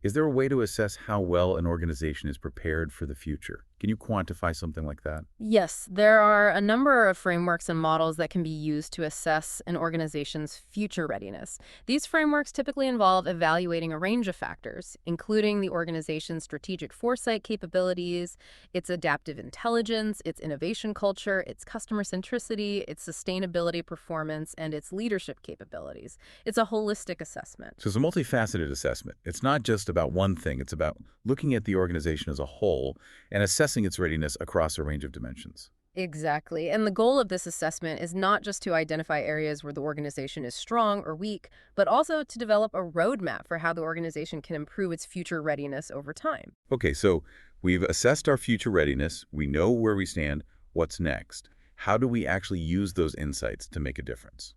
Is there a way to assess how well an organization is prepared for the future? Can you quantify something like that? Yes, there are a number of frameworks and models that can be used to assess an organization's future readiness. These frameworks typically involve evaluating a range of factors, including the organization's strategic foresight capabilities, its adaptive intelligence, its innovation culture, its customer centricity, its sustainability performance, and its leadership capabilities. It's a holistic assessment. So it's a multifaceted assessment. It's not just about one thing. It's about looking at the organization as a whole and assessing its readiness across a range of dimensions. Exactly. And the goal of this assessment is not just to identify areas where the organization is strong or weak, but also to develop a roadmap for how the organization can improve its future readiness over time. Okay, so we've assessed our future readiness. We know where we stand. What's next? How do we actually use those insights to make a difference?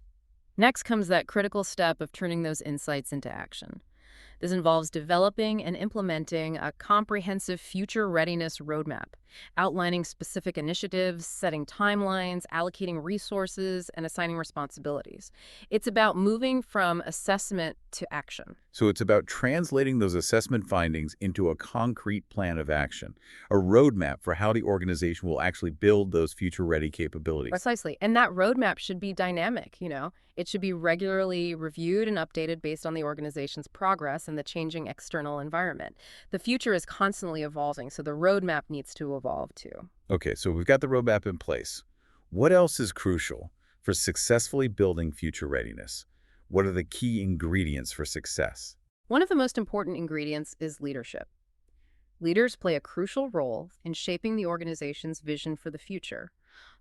Next comes that critical step of turning those insights into action. This involves developing and implementing a comprehensive future readiness roadmap, outlining specific initiatives, setting timelines, allocating resources, and assigning responsibilities. It's about moving from assessment to action. So it's about translating those assessment findings into a concrete plan of action, a roadmap for how the organization will actually build those future-ready capabilities. Precisely. And that roadmap should be dynamic. It should be regularly reviewed and updated based on the organization's progress and the changing external environment. The future is constantly evolving, so the roadmap needs to evolve too. Okay, so we've got the roadmap in place. What else is crucial for successfully building future readiness? What are the key ingredients for success? One of the most important ingredients is leadership. Leaders play a crucial role in shaping the organization's vision for the future,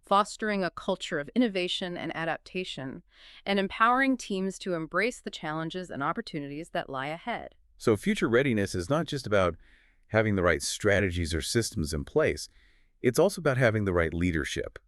fostering a culture of innovation and adaptation, and empowering teams to embrace the challenges and opportunities that lie ahead. So future readiness is not just about having the right strategies or systems in place. It's also about having the right leadership.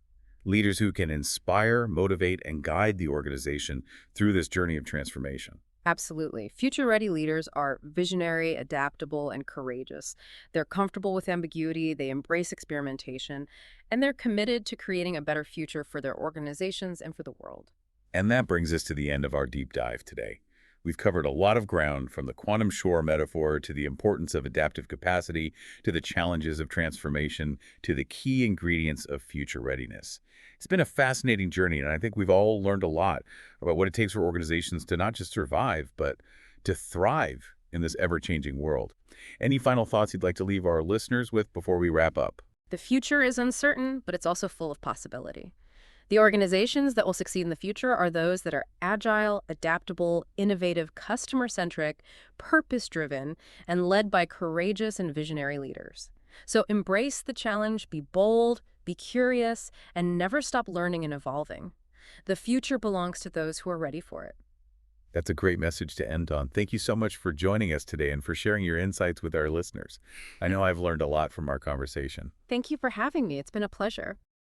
Leaders who can inspire, motivate, and guide the organization through this journey of transformation. Absolutely. Future-ready leaders are visionary, adaptable, and courageous. They're comfortable with ambiguity, they embrace experimentation, and they're committed to creating a better future for their organizations and for the world. And that brings us to the end of our deep dive today. We've covered a lot of ground, from the quantum shore metaphor to the importance of adaptive capacity to the challenges of transformation to the key ingredients of future readiness. It's been a fascinating journey, and I think we've all learned a lot about what it takes for organizations to not just survive, but to thrive in this ever-changing world. Any final thoughts you'd like to leave our listeners with before we wrap up? The future is uncertain, but it's also full of possibility. The organizations that will succeed in the future are those that are agile, adaptable, innovative, customer-centric, purpose-driven, and led by courageous and visionary leaders. So embrace the challenge, be bold, be curious, and never stop learning and evolving. The future belongs to those who are ready for it. That's a great message to end on. Thank you so much for joining us today and for sharing your insights with our listeners. I know I've learned a lot from our conversation. Thank you for having me. It's been a pleasure.